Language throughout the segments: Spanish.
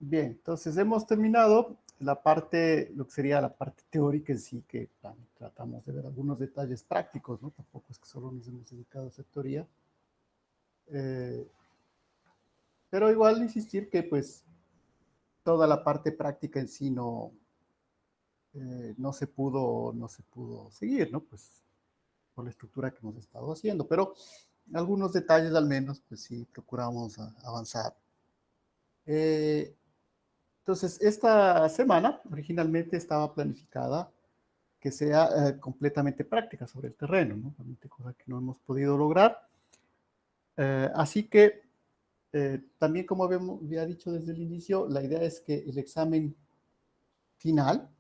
Bien, entonces hemos terminado la parte, lo que sería la parte teórica en sí, que tratamos de ver algunos detalles prácticos, ¿no? Tampoco es que solo nos hemos dedicado a hacer teoría. Eh, pero igual insistir que pues toda la parte práctica en sí no se pudo seguir, ¿no? Pues por la estructura que hemos estado haciendo, pero algunos detalles al menos, pues sí, procuramos avanzar. Eh, entonces, esta semana originalmente estaba planificada que sea completamente práctica sobre el terreno, ¿no? Realmente cosa que no hemos podido lograr. Así que también, como había dicho desde el inicio, la idea es que el examen final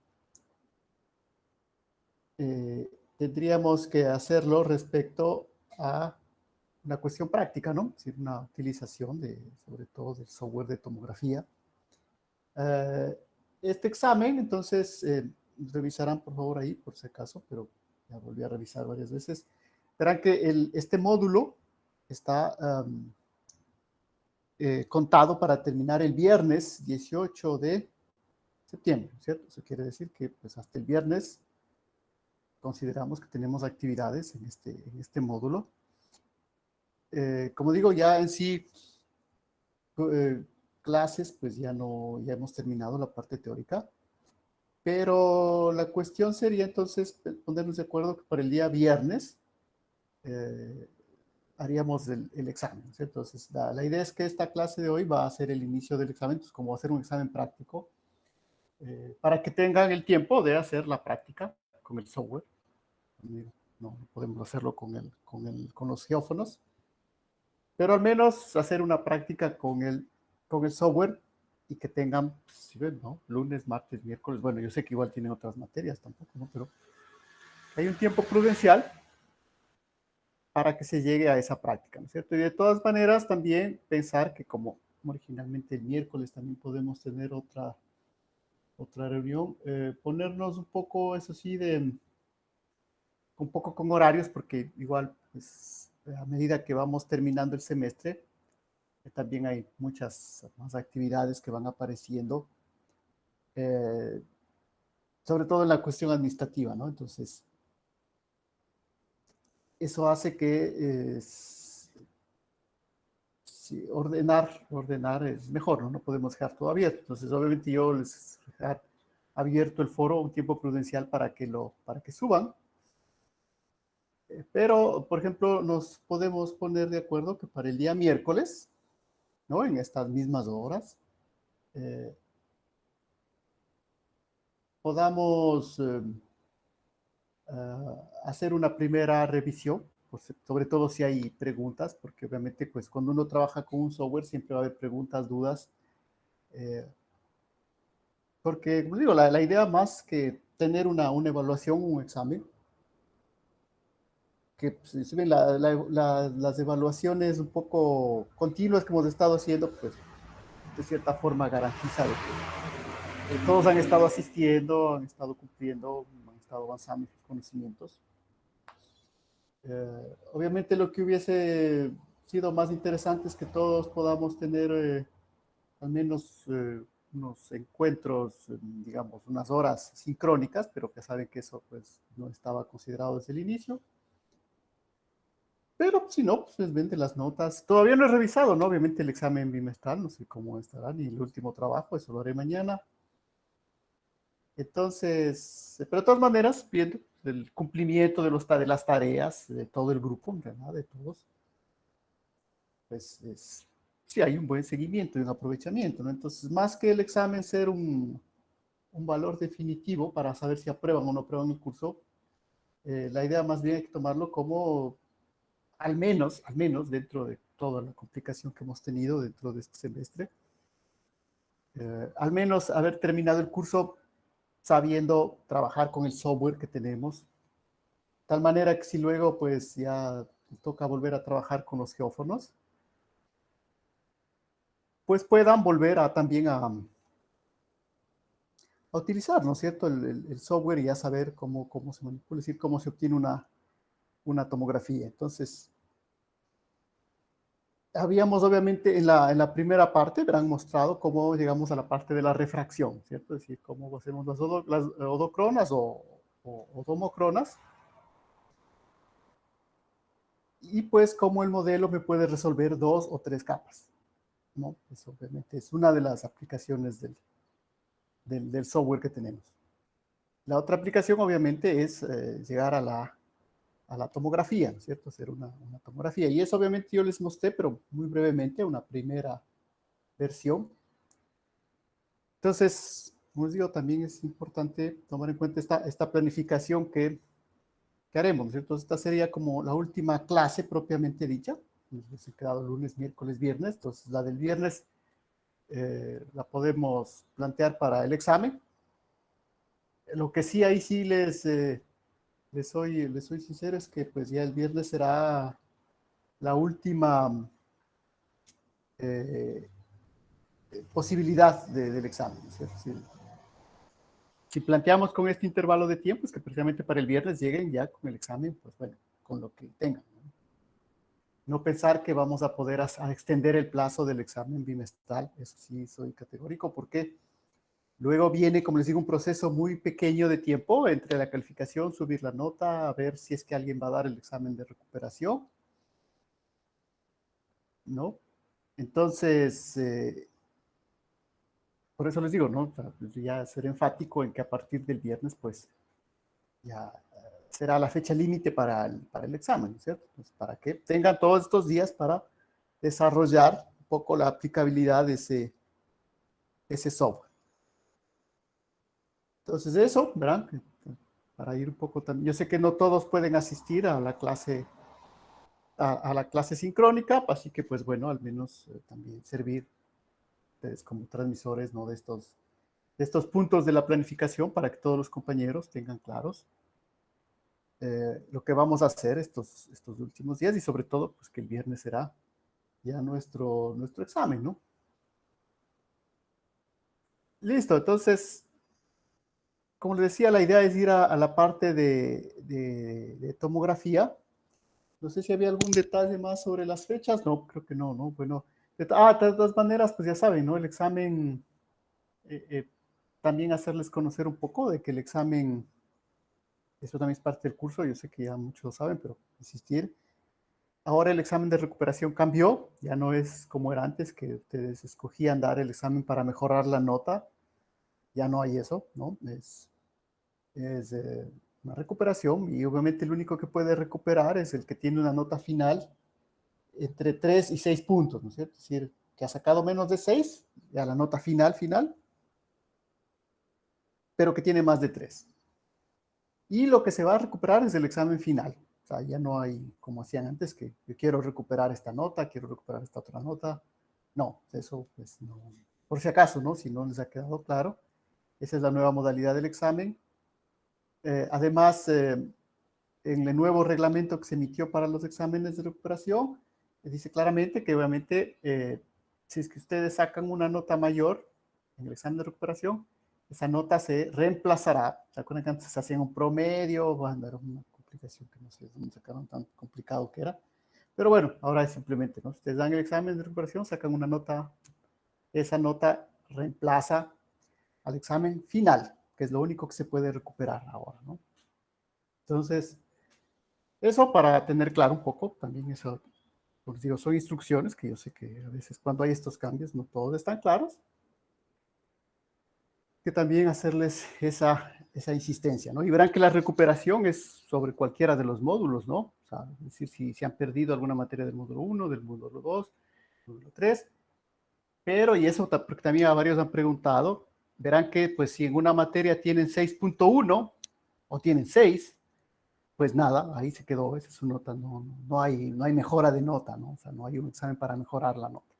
eh, tendríamos que hacerlo respecto a una cuestión práctica, ¿no? Es decir, una utilización sobre todo del software de tomografía. Eh, este examen, entonces, revisarán por favor ahí, por si acaso, pero ya volví a revisar varias veces. Verán que este módulo está contado para terminar el viernes 18 de septiembre, ¿cierto? Eso quiere decir que pues, hasta el viernes consideramos que tenemos actividades en este módulo. Como digo, ya en sí, eh, clases, pues ya no, ya hemos terminado la parte teórica. Pero la cuestión sería entonces ponernos de acuerdo que para el día viernes eh, haríamos el examen, ¿sí? Entonces, la idea es que esta clase de hoy va a ser el inicio del examen, entonces como va a ser un examen práctico, para que tengan el tiempo de hacer la práctica con el software. No podemos hacerlo con los geófonos, pero al menos hacer una práctica con el software y que tengan, si ven, ¿no? Lunes, martes, miércoles, bueno, yo sé que igual tienen otras materias tampoco, ¿no? Pero hay un tiempo prudencial para que se llegue a esa práctica, ¿no es cierto? Y de todas maneras también pensar que como originalmente el miércoles también podemos tener otra reunión, ponernos un poco, eso sí, un poco con horarios, porque igual, pues, a medida que vamos terminando el semestre, también hay muchas más actividades que van apareciendo, eh, sobre todo en la cuestión administrativa, ¿no? Entonces, eso hace que sí, ordenar es mejor, ¿no? No podemos dejar todo abierto. Entonces, obviamente yo les dejar abierto el foro un tiempo prudencial para que suban. Pero, por ejemplo, nos podemos poner de acuerdo que para el día miércoles, ¿no? En estas mismas horas, eh, podamos hacer una primera revisión, pues, sobre todo si hay preguntas, porque obviamente, pues, cuando uno trabaja con un software siempre va a haber preguntas, dudas, eh, porque, como digo, la idea más que tener una evaluación, un examen, que pues, si ven las evaluaciones un poco continuas que hemos estado haciendo, pues de cierta forma garantiza de que todos han estado asistiendo, han estado cumpliendo, han estado avanzando en sus conocimientos. Obviamente lo que hubiese sido más interesante es que todos podamos tener al menos unos encuentros, digamos, unas horas sincrónicas, pero que saben que eso pues no estaba considerado desde el inicio. Pero si no, pues les vende las notas. Todavía no he revisado, ¿no? Obviamente el examen bimestral, no sé cómo estará, ni el último trabajo, eso lo haré mañana. Entonces, pero de todas maneras, viendo el cumplimiento de las tareas de todo el grupo, ¿verdad? De todos, pues sí hay un buen seguimiento y un aprovechamiento, ¿no? Entonces, más que el examen ser un valor definitivo para saber si aprueban o no aprueban el curso, la idea más bien hay que tomarlo como al menos dentro de toda la complicación que hemos tenido dentro de este semestre, al menos haber terminado el curso sabiendo trabajar con el software que tenemos, tal manera que si luego pues ya toca volver a trabajar con los geófonos, pues puedan volver también a utilizar, ¿no es cierto?, el software y ya saber cómo se manipula, es decir, cómo se obtiene una tomografía. Entonces, habíamos obviamente en la primera parte, verán mostrado cómo llegamos a la parte de la refracción, ¿cierto? Es decir, cómo hacemos las odocronas o odomocronas. Y pues cómo el modelo me puede resolver 2 o 3 capas, ¿no? Eso obviamente es una de las aplicaciones del software que tenemos. La otra aplicación obviamente es llegar a la tomografía, ¿no es cierto? Hacer una tomografía. Y eso obviamente yo les mostré, pero muy brevemente, una primera versión. Entonces, como les digo, también es importante tomar en cuenta esta planificación que haremos, ¿no es cierto? Esta sería como la última clase propiamente dicha. Nos he quedado lunes, miércoles, viernes. Entonces, la del viernes la podemos plantear para el examen. Lo que sí, ahí sí les soy sincero, es que pues ya el viernes será la última eh, posibilidad del examen, ¿no es cierto? Si planteamos con este intervalo de tiempo, es que precisamente para el viernes lleguen ya con el examen, pues bueno, con lo que tengan. No pensar que vamos a poder a extender el plazo del examen bimestral, eso sí soy categórico, porque luego viene, como les digo, un proceso muy pequeño de tiempo entre la calificación, subir la nota, a ver si es que alguien va a dar el examen de recuperación, ¿no? Entonces, por eso les digo, ¿no? O sea, pues ya ser enfático en que a partir del viernes, pues ya será la fecha límite para el examen, ¿cierto? Pues para que tengan todos estos días para desarrollar un poco la aplicabilidad de ese software. Entonces, eso, ¿verdad? Para ir un poco también. Yo sé que no todos pueden asistir a la clase sincrónica, así que, pues bueno, al menos también servir ustedes como transmisores, ¿no? De estos puntos de la planificación para que todos los compañeros tengan claros lo que vamos a hacer estos últimos días y sobre todo, pues que el viernes será ya nuestro examen, ¿no? Listo, entonces, como les decía, la idea es ir a la parte de tomografía. No sé si había algún detalle más sobre las fechas. No, creo que no, ¿no? Bueno, de todas maneras, pues ya saben, ¿no? El examen, también hacerles conocer un poco de que el examen, eso también es parte del curso, yo sé que ya muchos lo saben, pero insistir. Ahora el examen de recuperación cambió, ya no es como era antes, que ustedes escogían dar el examen para mejorar la nota, ya no hay eso, ¿no? Es una recuperación y obviamente el único que puede recuperar es el que tiene una nota final entre 3 y 6 puntos, ¿no es cierto? Es decir, que ha sacado menos de 6, ya la nota final, pero que tiene más de 3. Y lo que se va a recuperar es el examen final. O sea, ya no hay, como hacían antes, que yo quiero recuperar esta nota, quiero recuperar esta otra nota. No, eso pues no. Por si acaso, ¿no? Si no les ha quedado claro, esa es la nueva modalidad del examen. Además, en el nuevo reglamento que se emitió para los exámenes de recuperación, dice claramente que obviamente si es que ustedes sacan una nota mayor en el examen de recuperación, esa nota se reemplazará. ¿Se acuerdan que antes se hacía un promedio? Bueno, era una complicación que no sé dónde sacaron tan complicado que era. Pero bueno, ahora es simplemente, ¿no? Ustedes dan el examen de recuperación, sacan una nota, esa nota reemplaza al examen final, que es lo único que se puede recuperar ahora, ¿no? Entonces, eso para tener claro un poco, también eso, pues digo, son instrucciones que yo sé que a veces cuando hay estos cambios no todos están claros, que también hacerles esa insistencia, ¿no? Y verán que la recuperación es sobre cualquiera de los módulos, ¿no? O sea, es decir, si se han perdido alguna materia del módulo 1, del módulo 2, módulo 3, pero, y eso porque también a varios han preguntado, verán que pues si en una materia tienen 6.1 o tienen 6, pues nada, ahí se quedó, esa es su nota, no hay mejora de nota, ¿no? O sea, no hay un examen para mejorar la nota,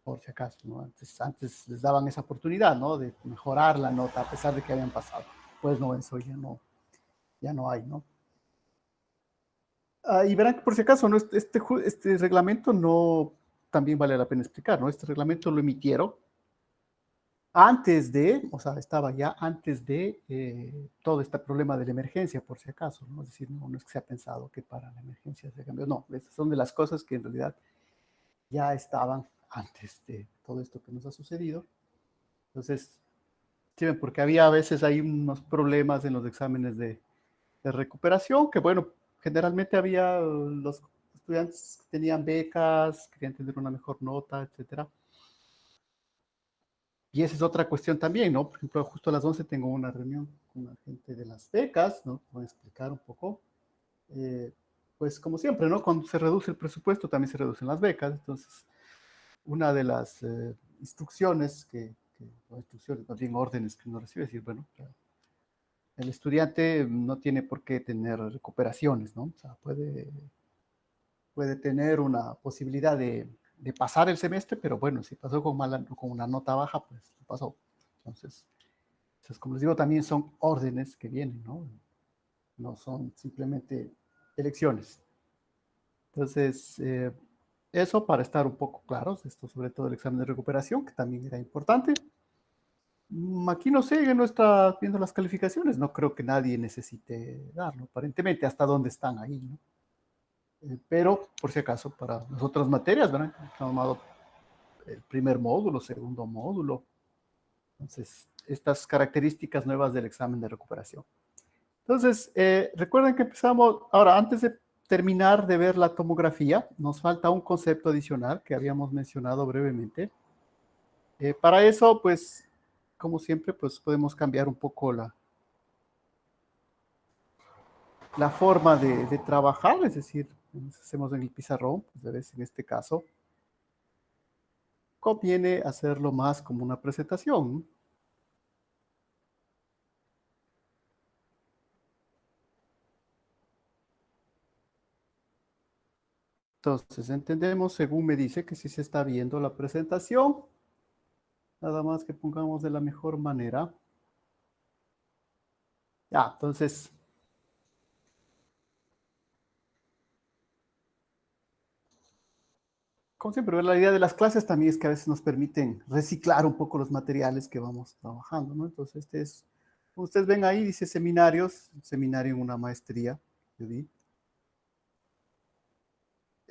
por si acaso, ¿no? Antes les daban esa oportunidad, ¿no? De mejorar la nota a pesar de que habían pasado. Pues no, eso ya no hay, ¿no? Y verán que por si acaso, ¿no? Este reglamento no, también vale la pena explicar, ¿no? Este reglamento lo emitieron o sea, estaba ya antes de todo este problema de la emergencia, por si acaso, ¿no? Es decir, no es que se ha pensado que para la emergencia se cambió, no, estas son de las cosas que en realidad ya estaban antes de todo esto que nos ha sucedido. Entonces, sí, porque había a veces ahí unos problemas en los exámenes de recuperación, que bueno, generalmente había los estudiantes que tenían becas, querían tener una mejor nota, etcétera. Y esa es otra cuestión también, ¿no? Por ejemplo, justo a las 11 tengo una reunión con la gente de las becas, ¿no? Voy a explicar un poco. Eh, pues como siempre, ¿no? Cuando se reduce el presupuesto, también se reducen las becas. Entonces, una de las instrucciones o instrucciones, más bien órdenes que uno recibe, es decir, bueno, el estudiante no tiene por qué tener recuperaciones, ¿no? O sea, puede tener una posibilidad de pasar el semestre, pero bueno, si pasó con una nota baja, pues pasó. Entonces, como les digo, también son órdenes que vienen, ¿no? No son simplemente elecciones. Entonces, eso para estar un poco claros, esto sobre todo el examen de recuperación, que también era importante. Aquí no sé, no está viendo las calificaciones, no creo que nadie necesite darlo, aparentemente hasta dónde están ahí, ¿no? Pero, por si acaso, para las otras materias, ¿verdad? Han tomado el primer módulo, segundo módulo. Entonces, estas características nuevas del examen de recuperación. Entonces, recuerden que empezamos, ahora, antes de terminar de ver la tomografía, nos falta un concepto adicional que habíamos mencionado brevemente. Para eso, pues, como siempre, pues podemos cambiar un poco la forma de trabajar, es decir, hacemos en el pizarrón, pues, en este caso, conviene hacerlo más como una presentación. Entonces, entendemos, según me dice, que sí se está viendo la presentación. Nada más que pongamos de la mejor manera. Ya, entonces, como siempre, la idea de las clases también es que a veces nos permiten reciclar un poco los materiales que vamos trabajando, ¿no? Entonces, este es, como ustedes ven ahí, dice seminarios, seminario en una maestría, yo di.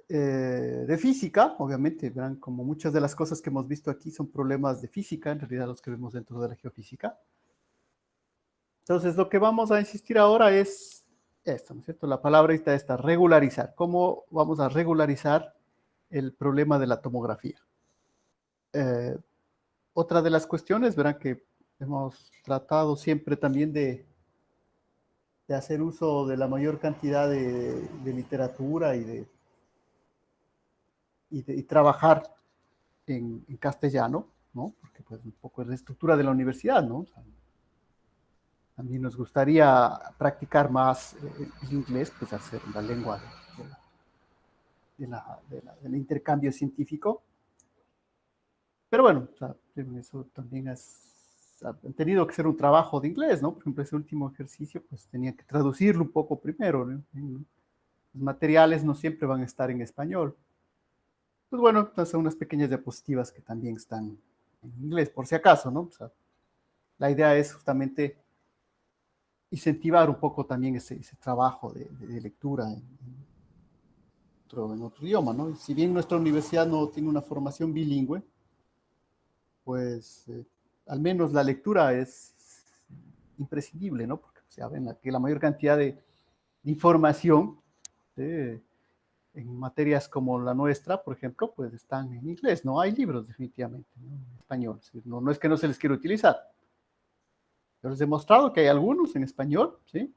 De física, obviamente, verán, como muchas de las cosas que hemos visto aquí son problemas de física, en realidad los que vemos dentro de la geofísica. Entonces, lo que vamos a insistir ahora es esto, ¿no es cierto? La palabra está regularizar. ¿Cómo vamos a regularizar el problema de la tomografía? Eh, Otra de las cuestiones, verán que hemos tratado siempre también de hacer uso de la mayor cantidad de literatura y trabajar en castellano, ¿no? Porque pues un poco es la estructura de la universidad, ¿no? O sea, a mí nos gustaría practicar más el inglés, pues hacer la lengua del intercambio científico. Pero bueno, o sea, eso también ha tenido que ser un trabajo de inglés, ¿no? Por ejemplo, ese último ejercicio, pues tenía que traducirlo un poco primero, ¿no? Los materiales no siempre van a estar en español. Pues bueno, entonces unas pequeñas diapositivas que también están en inglés, por si acaso, ¿no? O sea, la idea es justamente incentivar un poco también ese trabajo de lectura en otro idioma, ¿no? Y si bien nuestra universidad no tiene una formación bilingüe, pues al menos la lectura es imprescindible, ¿no? Porque saben que la mayor cantidad de información en materias como la nuestra, por ejemplo, pues están en inglés, no hay libros definitivamente, ¿no? En español, no, no es que no se les quiera utilizar. Yo les he demostrado que hay algunos en español, ¿sí?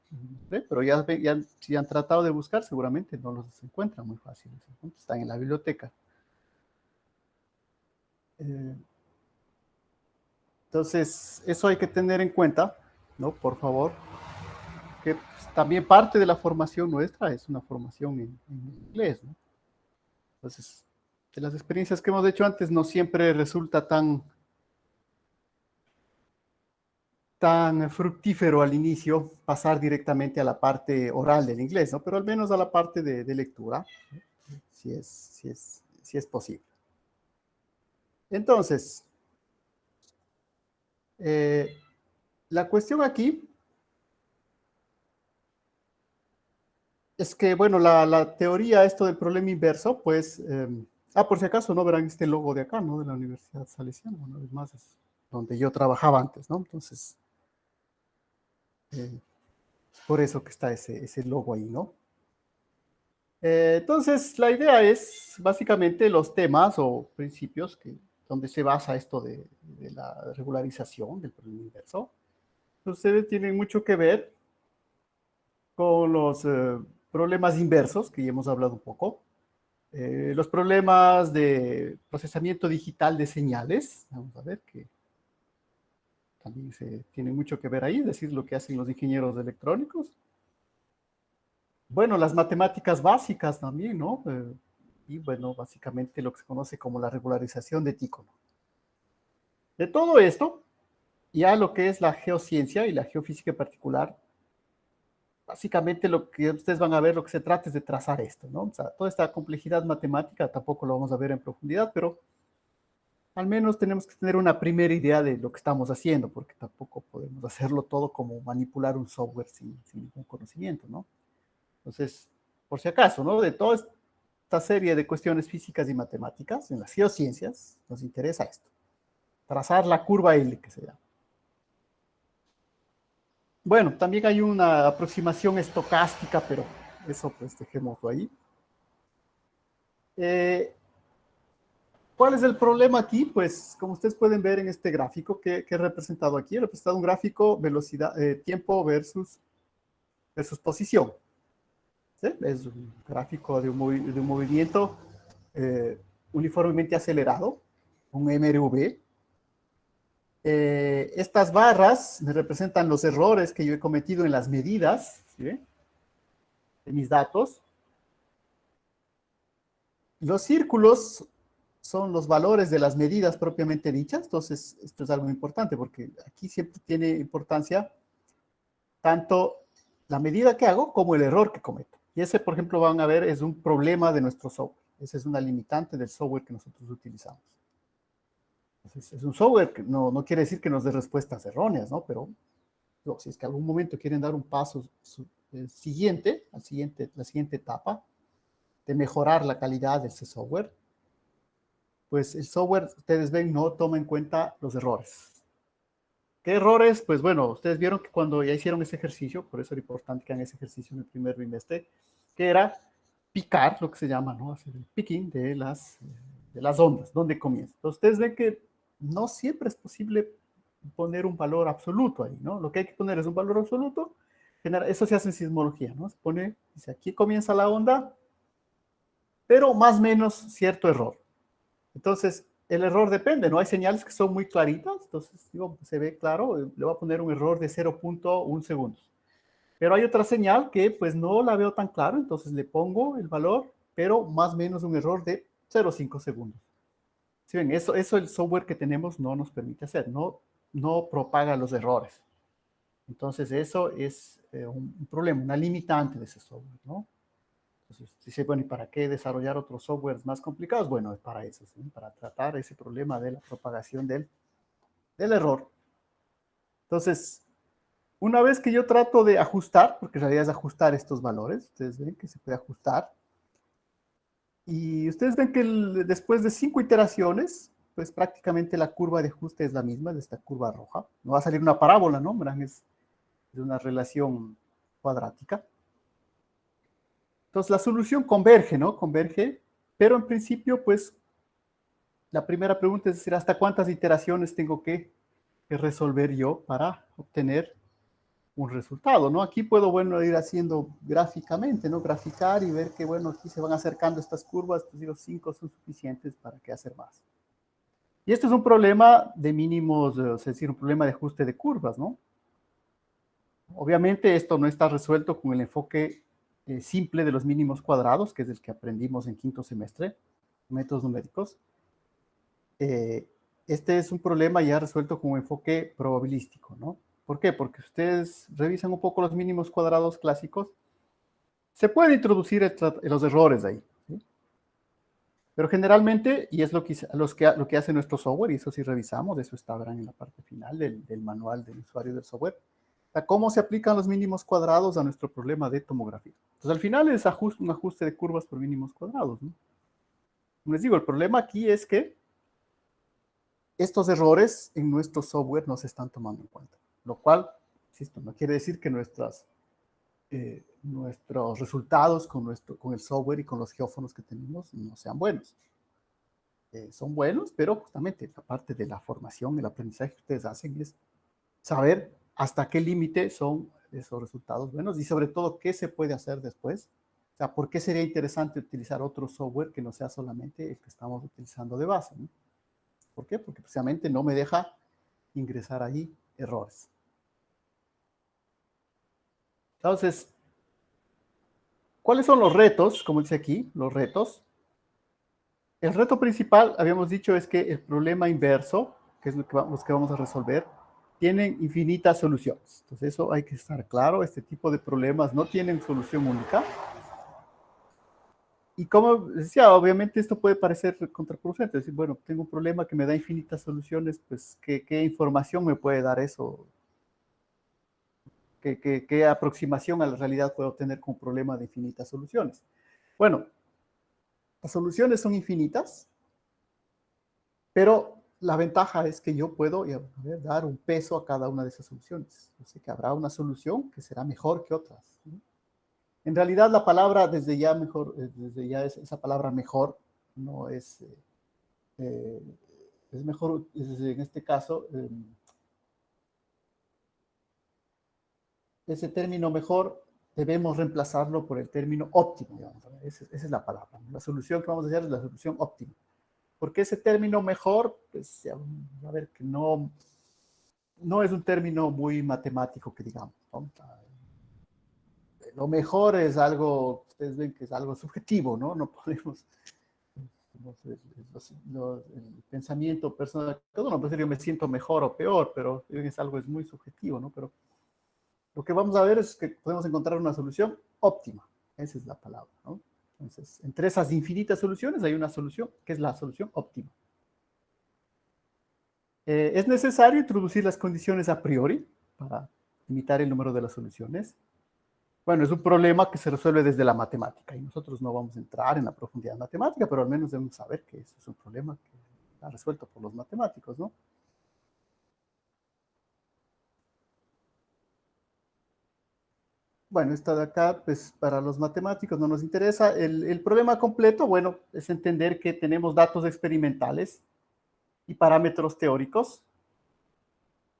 Pero ya si han tratado de buscar, seguramente no los encuentran muy fáciles. Están en la biblioteca. Eh, entonces, eso hay que tener en cuenta, ¿no? Por favor, que pues, también parte de la formación nuestra es una formación en inglés, ¿no? Entonces, de las experiencias que hemos hecho antes, no siempre resulta tan fructífero al inicio pasar directamente a la parte oral del inglés, ¿no? Pero al menos a la parte de lectura, si es posible. Entonces, eh, la cuestión aquí es que, bueno, la teoría, esto del problema inverso, pues Por si acaso, ¿no? Verán este logo de acá, ¿no? De la Universidad Salesiana, una vez más, es donde yo trabajaba antes, ¿no? Entonces, por eso que está ese logo ahí, ¿no? Entonces, la idea es básicamente los temas o principios donde se basa esto de la regularización del problema inverso. Ustedes tienen mucho que ver con los problemas inversos, que ya hemos hablado un poco, los problemas de procesamiento digital de señales, vamos a ver que también se tiene mucho que ver ahí, es decir, lo que hacen los ingenieros electrónicos. Bueno, las matemáticas básicas también, ¿no? Y bueno, básicamente lo que se conoce como la regularización de Tícono. De todo esto, ya lo que es la geociencia y la geofísica en particular, básicamente lo que ustedes van a ver, lo que se trata es de trazar esto, ¿no? O sea, toda esta complejidad matemática tampoco lo vamos a ver en profundidad, pero al menos tenemos que tener una primera idea de lo que estamos haciendo, porque tampoco podemos hacerlo todo como manipular un software sin ningún conocimiento, ¿no? Entonces, por si acaso, ¿no? De toda esta serie de cuestiones físicas y matemáticas, en las geociencias, nos interesa esto, trazar la curva L, que se llama. Bueno, también hay una aproximación estocástica, pero eso pues dejémoslo ahí. Eh, ¿Cuál es el problema aquí? Pues como ustedes pueden ver en este gráfico que he representado aquí, he representado un gráfico velocidad, tiempo versus posición. ¿Sí? Es un gráfico de un movimiento eh, uniformemente acelerado, un MRV. Estas barras me representan los errores que yo he cometido en las medidas, ¿sí? De mis datos. Los círculos son los valores de las medidas propiamente dichas, entonces esto es algo importante porque aquí siempre tiene importancia tanto la medida que hago como el error que cometo. Y ese, por ejemplo, van a ver, es un problema de nuestro software. Esa es una limitante del software que nosotros utilizamos. Entonces, es un software que no quiere decir que nos dé respuestas erróneas, ¿no? Pero si es que algún momento quieren dar un paso siguiente, la siguiente etapa de mejorar la calidad de ese software, pues el software, ustedes ven, no toma en cuenta los errores. ¿Qué errores? Pues bueno, ustedes vieron que cuando ya hicieron ese ejercicio, por eso era importante que hagan ese ejercicio en el primer bimestre, que era picar, lo que se llama, ¿no? Hacer el picking de las ondas, ¿dónde comienza? Entonces, ustedes ven que no siempre es posible poner un valor absoluto ahí, ¿no? Lo que hay que poner es un valor absoluto. Eso se hace en sismología, ¿no? Se pone, dice, aquí comienza la onda, pero más o menos cierto error. Entonces, el error depende, ¿no? Hay señales que son muy claritas, entonces digo, se ve claro, le voy a poner un error de 0.1 segundos. Pero hay otra señal que pues no la veo tan claro, entonces le pongo el valor, pero más o menos un error de 0.5 segundos. ¿Sí ven? Eso el software que tenemos no nos permite hacer, no propaga los errores. Entonces eso es un problema, una limitante de ese software, ¿no? Entonces, dice, bueno, ¿y para qué desarrollar otros softwares más complicados? Bueno, es para eso, ¿sí? Para tratar ese problema de la propagación del error. Entonces, una vez que yo trato de ajustar, porque en realidad es ajustar estos valores, ustedes ven que se puede ajustar, y ustedes ven que después de 5 iteraciones, pues prácticamente la curva de ajuste es la misma, de esta curva roja. No va a salir una parábola, ¿no? Verán, es una relación cuadrática. Entonces la solución converge, ¿no? Converge, pero en principio, pues, la primera pregunta es decir, ¿hasta cuántas iteraciones tengo que resolver yo para obtener un resultado, ¿no? Aquí puedo, bueno, ir haciendo gráficamente, ¿no? Graficar y ver que, bueno, aquí se van acercando estas curvas, pues digo, 5 son suficientes para que hacer más. Y este es un problema de mínimos, es decir, un problema de ajuste de curvas, ¿no? Obviamente esto no está resuelto con el enfoque simple de los mínimos cuadrados, que es el que aprendimos en quinto semestre, métodos numéricos. Este es un problema ya resuelto con un enfoque probabilístico, ¿no? ¿Por qué? Porque ustedes revisan un poco los mínimos cuadrados clásicos, se pueden introducir los errores ahí, ¿sí? Pero generalmente, y es lo que hace nuestro software, y eso sí revisamos, eso está verán en la parte final del manual del usuario del software, cómo se aplican los mínimos cuadrados a nuestro problema de tomografía. Entonces, al final es un ajuste de curvas por mínimos cuadrados, ¿no? Como les digo, el problema aquí es que estos errores en nuestro software no se están tomando en cuenta, lo cual, insisto, no quiere decir que nuestros resultados con el software y con los geófonos que tenemos no sean buenos. Son buenos, pero justamente la parte de la formación, el aprendizaje que ustedes hacen es saber hasta qué límite son esos resultados buenos y sobre todo qué se puede hacer después. O sea, ¿por qué sería interesante utilizar otro software que no sea solamente el que estamos utilizando de base, ¿no? ¿Por qué? Porque precisamente no me deja ingresar ahí errores. Entonces, ¿cuáles son los retos? Como dice aquí, los retos. El reto principal, habíamos dicho, es que el problema inverso, que es los que vamos a resolver, tienen infinitas soluciones. Entonces, eso hay que estar claro. Este tipo de problemas no tienen solución única. Y como decía, obviamente esto puede parecer contraproducente. Es decir, bueno, tengo un problema que me da infinitas soluciones, pues, ¿qué información me puede dar eso? ¿Qué aproximación a la realidad puedo tener con un problema de infinitas soluciones? Bueno, las soluciones son infinitas, pero la ventaja es que yo puedo dar un peso a cada una de esas soluciones. Yo sé que habrá una solución que será mejor que otras, ¿no? En realidad la palabra desde ya mejor, esa palabra mejor no es, eh, es mejor, en este caso, ese término mejor debemos reemplazarlo por el término óptimo, digamos. Esa es la palabra. La solución que vamos a hacer es la solución óptima. Porque ese término mejor, pues, a ver, que no es un término muy matemático que digamos, ¿no? Lo mejor es algo, ustedes ven que es algo subjetivo, ¿no? No podemos, no sé, el pensamiento personal, cada uno puede decir yo me siento mejor o peor, pero es algo, es muy subjetivo, ¿no? Pero lo que vamos a ver es que podemos encontrar una solución óptima. Esa es la palabra, ¿no? Entonces, entre esas infinitas soluciones hay una solución que es la solución óptima. Es necesario introducir las condiciones a priori para limitar el número de las soluciones. Bueno, es un problema que se resuelve desde la matemática y nosotros no vamos a entrar en la profundidad matemática, pero al menos debemos saber que eso es un problema que está resuelto por los matemáticos, ¿no? Bueno, esta de acá, pues para los matemáticos no nos interesa. El problema completo, bueno, es entender que tenemos datos experimentales y parámetros teóricos.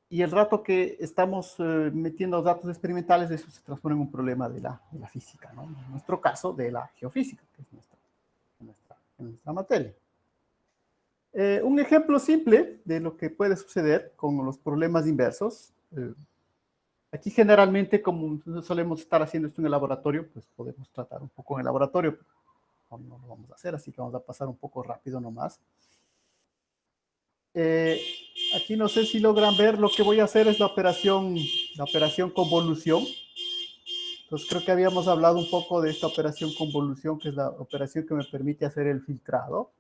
Y el rato que estamos metiendo datos experimentales, eso se transforma en un problema de la física, ¿no? En nuestro caso, de la geofísica, que es nuestra materia. Un ejemplo simple de lo que puede suceder con los problemas inversos. Aquí generalmente, como solemos estar haciendo esto en el laboratorio, pues podemos tratar un poco en el laboratorio, pero no lo vamos a hacer, así que vamos a pasar un poco rápido nomás. Eh, Aquí no sé si logran ver, lo que voy a hacer es la operación convolución. Entonces creo que habíamos hablado un poco de esta operación convolución, que es la operación que me permite hacer el filtrado.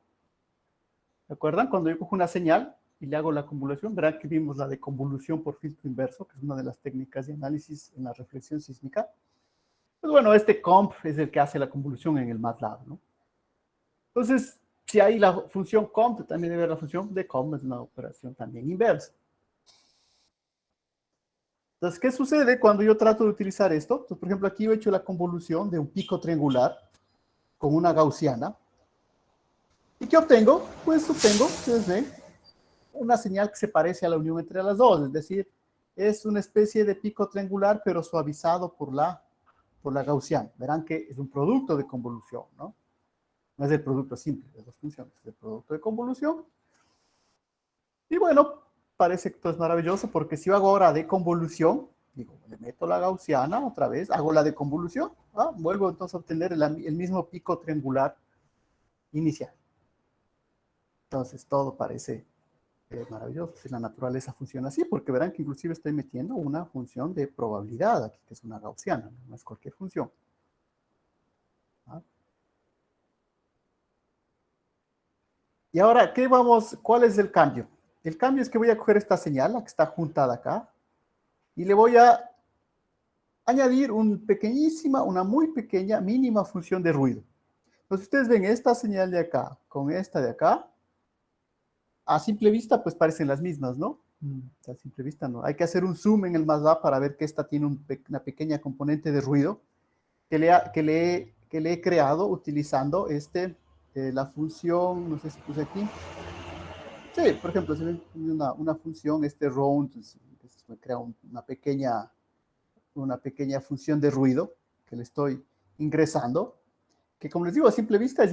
¿Se acuerdan? Cuando yo cojo una señal y le hago la convolución, verán que vimos la de convolución por filtro inverso, que es una de las técnicas de análisis en la reflexión sísmica. Pues bueno, este comp es el que hace la convolución en el MATLAB, ¿no? Entonces, si hay la función comp, también debe haber la función de comp, es una operación también inversa. Entonces, ¿qué sucede cuando yo trato de utilizar esto? Entonces, por ejemplo, aquí yo he hecho la convolución de un pico triangular con una gaussiana. ¿Y qué obtengo? Pues obtengo, ustedes ven, una señal que se parece a la unión entre las dos, es decir, es una especie de pico triangular, pero suavizado por la gaussiana. Verán que es un producto de convolución, ¿no? No es el producto simple de dos funciones, es el producto de convolución. Y bueno, parece que esto es maravilloso porque si yo hago ahora de convolución, digo, le meto la gaussiana otra vez, hago la de convolución, vuelvo entonces a obtener el mismo pico triangular inicial. Entonces todo parece maravilloso. Si la naturaleza funciona así, porque verán que inclusive estoy metiendo una función de probabilidad aquí, que es una gaussiana, no es cualquier función. ¿Ah? Y ahora, ¿cuál es el cambio? El cambio es que voy a coger esta señal, la que está juntada acá, y le voy a añadir una muy pequeña, mínima función de ruido. Entonces, ustedes ven esta señal de acá con esta de acá, a simple vista, pues parecen las mismas, ¿no? A simple vista no. Hay que hacer un zoom en el MATLAB para ver que esta tiene una pequeña componente de ruido que le he creado utilizando la función, no sé si puse aquí. Sí, por ejemplo, si ven una función, round, entonces me crea una pequeña función de ruido que le estoy ingresando, que como les digo, a simple vista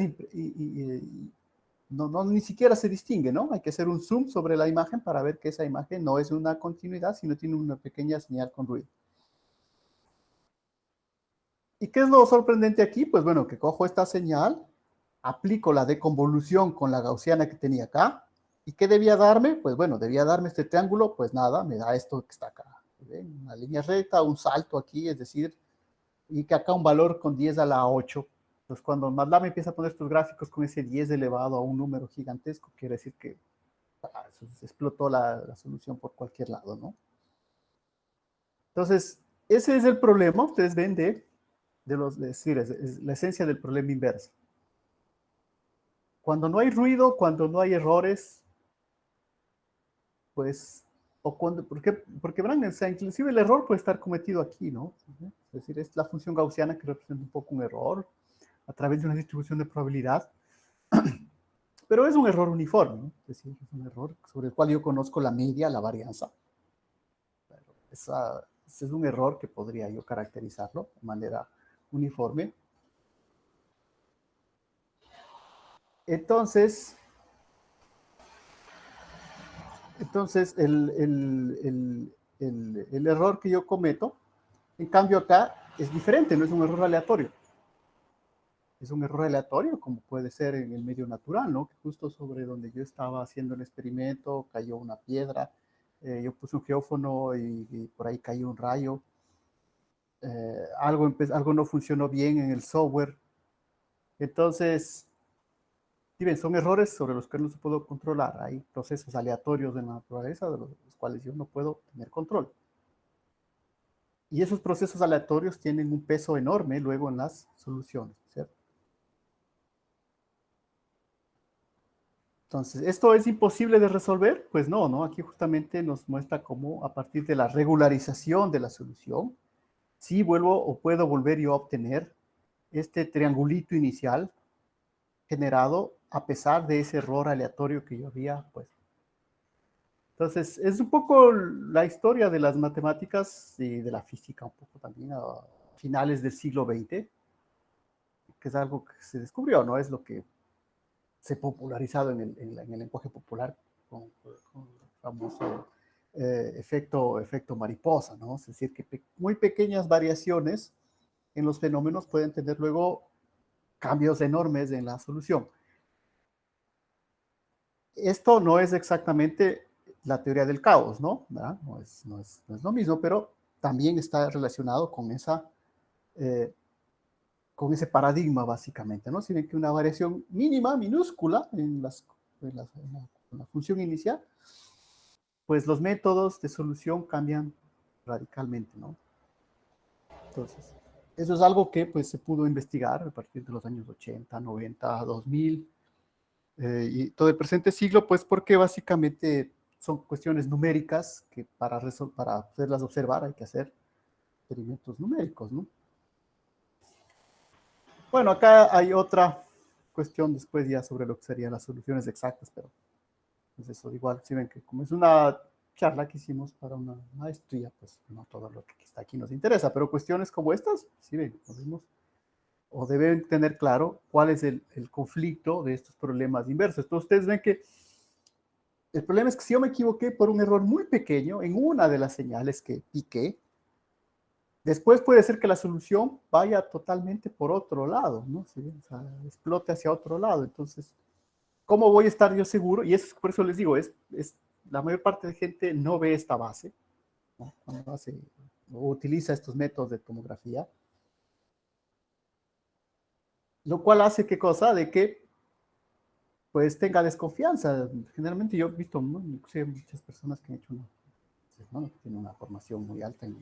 no, ni siquiera se distingue, ¿no? Hay que hacer un zoom sobre la imagen para ver que esa imagen no es una continuidad, sino tiene una pequeña señal con ruido. ¿Y qué es lo sorprendente aquí? Pues bueno, que cojo esta señal, aplico la deconvolución con la gaussiana que tenía acá, ¿y qué debía darme? Pues bueno, debía darme este triángulo, pues nada, me da esto que está acá. ¿Ven? Una línea recta, un salto aquí, es decir, y que acá un valor con 10 a la 8. Entonces, cuando MATLAB empieza a poner estos gráficos con ese 10 elevado a un número gigantesco, quiere decir que se explotó la solución por cualquier lado, ¿no? Entonces, ese es el problema, ustedes ven, es decir, es la esencia del problema inverso. Cuando no hay ruido, cuando no hay errores, pues, porque verán, o sea, inclusive el error puede estar cometido aquí, ¿no? Es decir, es la función gaussiana que representa un poco un error a través de una distribución de probabilidad, pero es un error uniforme, ¿no? Es decir, es un error sobre el cual yo conozco la media, la varianza. Ese es un error que podría yo caracterizarlo de manera uniforme. Entonces, el error que yo cometo, en cambio acá, es diferente, no es un error aleatorio. Es un error aleatorio, como puede ser en el medio natural, ¿no? Que justo sobre donde yo estaba haciendo el experimento cayó una piedra, yo puse un geófono y por ahí cayó un rayo, algo no funcionó bien en el software. Entonces, si ven, son errores sobre los que no se puedo controlar. Hay procesos aleatorios en la naturaleza de los cuales yo no puedo tener control. Y esos procesos aleatorios tienen un peso enorme luego en las soluciones, ¿cierto? Entonces, ¿esto es imposible de resolver? Pues no, ¿no? Aquí justamente nos muestra cómo a partir de la regularización de la solución, sí vuelvo o puedo volver yo a obtener este triangulito inicial generado a pesar de ese error aleatorio que yo había puesto. Entonces, es un poco la historia de las matemáticas y de la física, un poco también a finales del siglo XX, que es algo que se descubrió, ¿no? Es lo que se ha popularizado en el lenguaje popular con el famoso efecto mariposa, ¿no? Es decir, que muy pequeñas variaciones en los fenómenos pueden tener luego cambios enormes en la solución. Esto no es exactamente la teoría del caos, ¿no? No es lo mismo, pero también está relacionado con ese paradigma, básicamente, ¿no? Si ven que una variación mínima, minúscula, en la función inicial, pues los métodos de solución cambian radicalmente, ¿no? Entonces, eso es algo que pues se pudo investigar a partir de los años 80, 90, 2000, y todo el presente siglo, pues porque básicamente son cuestiones numéricas que para poderlas observar hay que hacer experimentos numéricos, ¿no? Bueno, acá hay otra cuestión después ya sobre lo que serían las soluciones exactas, pero pues eso igual, si ven que como es una charla que hicimos para una maestría, pues no todo lo que está aquí nos interesa, pero cuestiones como estas, si ven, podemos o deben tener claro cuál es el conflicto de estos problemas inversos. Entonces ustedes ven que el problema es que si yo me equivoqué por un error muy pequeño en una de las señales que piqué, después puede ser que la solución vaya totalmente por otro lado, ¿no? ¿Sí? O sea, explote hacia otro lado. Entonces, ¿cómo voy a estar yo seguro? Y eso, por eso les digo, la mayor parte de gente no ve esta base, ¿no? Cuando o utiliza estos métodos de tomografía, lo cual hace qué cosa, de que pues tenga desconfianza. Generalmente yo he visto, ¿no? Muchas personas que han hecho ¿no? Que tienen una formación muy alta en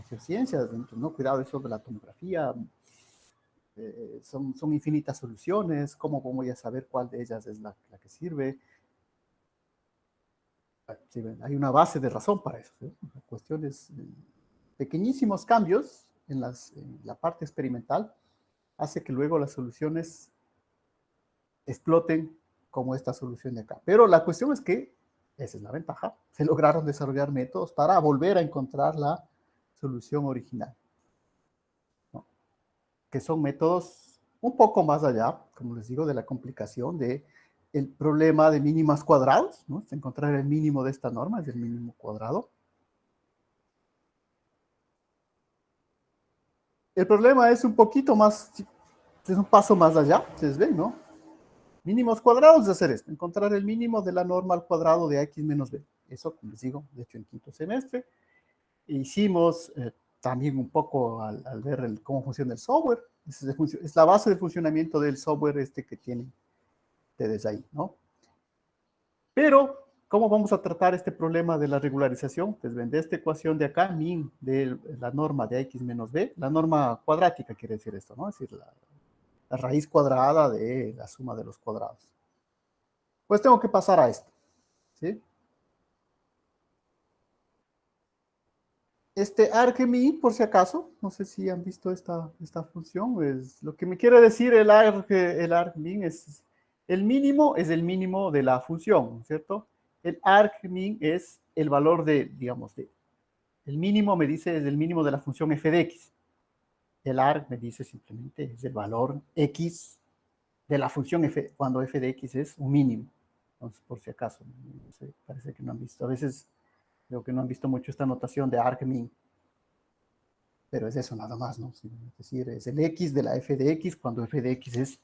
geociencias, ¿no? Cuidado eso de la tomografía, son infinitas soluciones, ¿cómo voy a saber cuál de ellas es la que sirve? Sí, hay una base de razón para eso, ¿sí? La cuestión es pequeñísimos cambios en la parte experimental hace que luego las soluciones exploten como esta solución de acá. Pero la cuestión es que, esa es la ventaja, se lograron desarrollar métodos para volver a encontrar la solución original, ¿no? Que son métodos un poco más allá, como les digo, de la complicación de el problema de mínimas cuadrados, ¿no? Encontrar el mínimo de esta norma, es el mínimo cuadrado. El problema es un poquito más, es un paso más allá, ustedes ven, ¿no? Mínimos cuadrados de hacer esto, encontrar el mínimo de la norma al cuadrado de x menos b. Eso, como les digo, de hecho en quinto semestre. Hicimos también un poco al ver cómo funciona el software. Es la base de funcionamiento del software que tienen ustedes ahí, ¿no? Pero, ¿cómo vamos a tratar este problema de la regularización? Pues ven, de esta ecuación de acá, min de la norma de x menos b, la norma cuadrática quiere decir esto, ¿no? Es decir, la raíz cuadrada de la suma de los cuadrados. Pues tengo que pasar a esto, ¿sí? Argmin, por si acaso, no sé si han visto esta función, es lo que me quiere decir el argmin es el mínimo de la función, ¿cierto? El argmin es el valor de, digamos, el mínimo me dice es el mínimo de la función f de x. El arg me dice simplemente es el valor x de la función f, cuando f de x es un mínimo. Entonces, por si acaso, no sé, parece que no han visto. A veces creo que no han visto mucho esta notación de argmin. Pero es eso nada más, ¿no? Es decir, es el x de la f de x cuando f de x es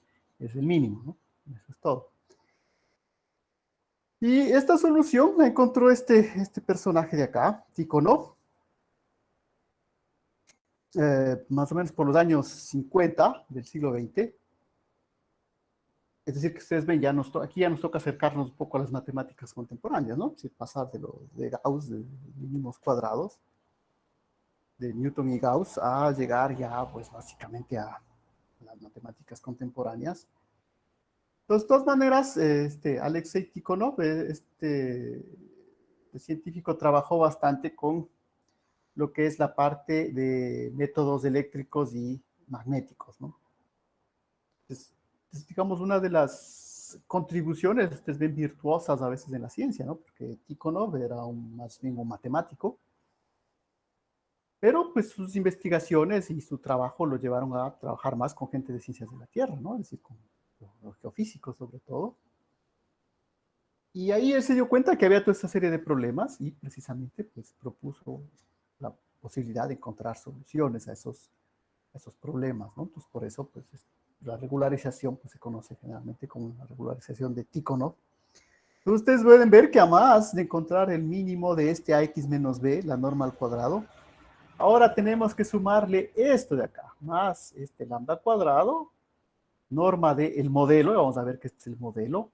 el mínimo, ¿no? Eso es todo. Y esta solución la encontró este personaje de acá, Tikhonov, más o menos por los años 50 del siglo XX. Es decir, que ustedes ven, aquí ya nos toca acercarnos un poco a las matemáticas contemporáneas, ¿no? Es decir, pasar de Gauss, de mínimos cuadrados, de Newton y Gauss, a llegar ya, pues, básicamente a las matemáticas contemporáneas. De todas maneras, Alexei Tikhonov, este científico, trabajó bastante con lo que es la parte de métodos eléctricos y magnéticos, ¿no? Es, digamos, una de las contribuciones, ustedes ven, virtuosas a veces en la ciencia, ¿no? Porque Tikhonov era más bien un matemático, pero pues sus investigaciones y su trabajo lo llevaron a trabajar más con gente de ciencias de la Tierra, ¿no? Es decir, con los geofísicos sobre todo. Y ahí él se dio cuenta que había toda esta serie de problemas y precisamente pues propuso la posibilidad de encontrar soluciones a esos problemas, ¿no? Entonces por eso pues la regularización pues se conoce generalmente como la regularización de Tikhonov. Entonces ustedes pueden ver que además de encontrar el mínimo de este ax menos b, la norma al cuadrado, ahora tenemos que sumarle esto de acá, más este lambda cuadrado, norma del modelo, vamos a ver que este es el modelo,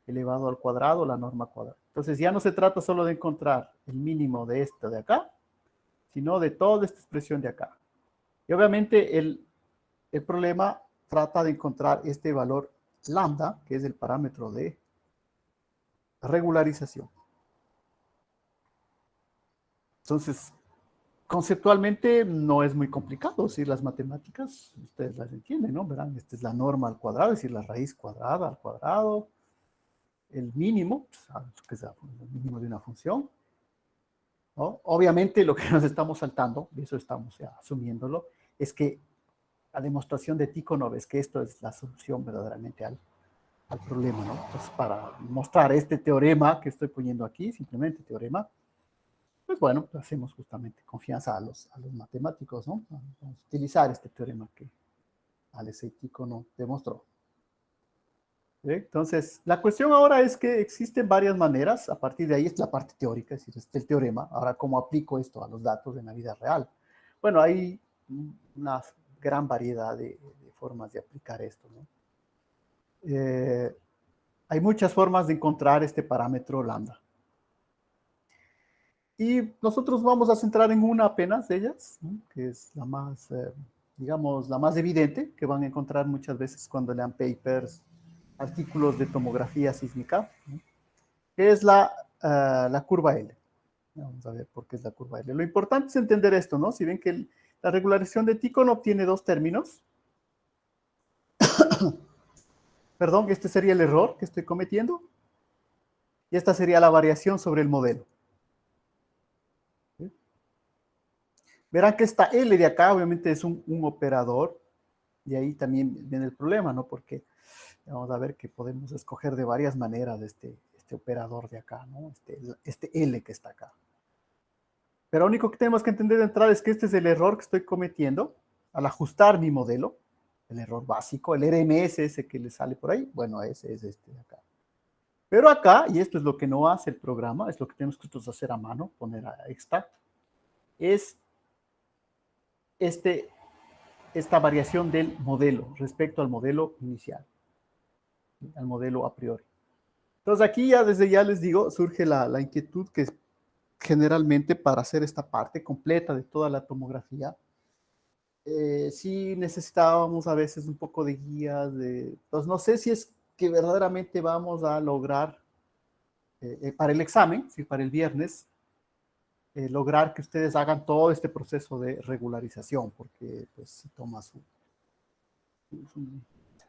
elevado al cuadrado, la norma cuadrada. Entonces ya no se trata solo de encontrar el mínimo de esto de acá, sino de toda esta expresión de acá. Y obviamente el problema trata de encontrar este valor lambda, que es el parámetro de regularización. Entonces, conceptualmente no es muy complicado, si las matemáticas, ustedes las entienden, ¿no? Verán, esta es la norma al cuadrado, es decir, la raíz cuadrada al cuadrado, el mínimo, que es el mínimo de una función, ¿no? Obviamente lo que nos estamos saltando, y eso estamos ya asumiéndolo, es que la demostración de Tikhonov es que esto es la solución verdaderamente al problema, ¿no? Entonces, para mostrar este teorema que estoy poniendo aquí, simplemente teorema, pues bueno, hacemos justamente confianza a los matemáticos, ¿no? Vamos a utilizar este teorema que Alexei Tikhonov demostró. ¿Sí? Entonces, la cuestión ahora es que existen varias maneras, a partir de ahí es la parte teórica, es decir, este es el teorema. Ahora, ¿cómo aplico esto a los datos en la vida real? Bueno, hay una gran variedad de formas de aplicar esto, ¿no? Hay muchas formas de encontrar este parámetro lambda. Y nosotros vamos a centrar en una apenas de ellas, ¿no? Que es la más digamos, la más evidente que van a encontrar muchas veces cuando lean papers, artículos de tomografía sísmica, ¿no? Que es la curva L. Vamos a ver por qué es la curva L. Lo importante es entender esto, ¿no? Si ven que la regularización de Tikhonov tiene dos términos. Perdón, este sería el error que estoy cometiendo. Y esta sería la variación sobre el modelo. ¿Sí? Verán que esta L de acá obviamente es un operador. Y ahí también viene el problema, ¿no? Porque vamos a ver que podemos escoger de varias maneras este operador de acá, ¿no? Este L que está acá. Pero lo único que tenemos que entender de entrada es que este es el error que estoy cometiendo al ajustar mi modelo. El error básico, el RMS ese que le sale por ahí, bueno, ese es este de acá. Pero acá, y esto es lo que no hace el programa, es lo que tenemos que nosotros hacer a mano, poner a extra, es esta variación del modelo respecto al modelo inicial, al modelo a priori. Entonces aquí ya desde ya les digo, surge la inquietud que generalmente para hacer esta parte completa de toda la tomografía, sí necesitábamos a veces un poco de guías, pues no sé si es que verdaderamente vamos a lograr para el examen, si para el viernes, lograr que ustedes hagan todo este proceso de regularización, porque pues si toma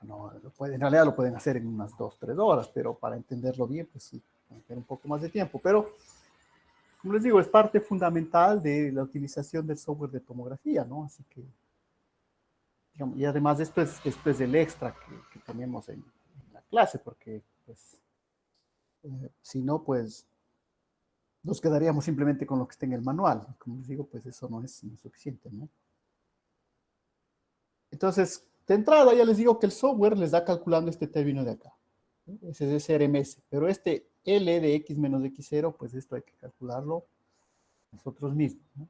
no, en realidad lo pueden hacer en unas 2, 3 horas, pero para entenderlo bien, pues sí, tener un poco más de tiempo. Pero, como les digo, es parte fundamental de la utilización del software de tomografía, ¿no? Así que, digamos, y además esto es el extra que tenemos en la clase, porque, pues, si no, pues, nos quedaríamos simplemente con lo que está en el manual. Como les digo, pues eso no es suficiente, ¿no? Entonces, de entrada ya les digo que el software les da calculando este término de acá. Ese es RMS. Pero este L de X menos X0, pues esto hay que calcularlo nosotros mismos, ¿no?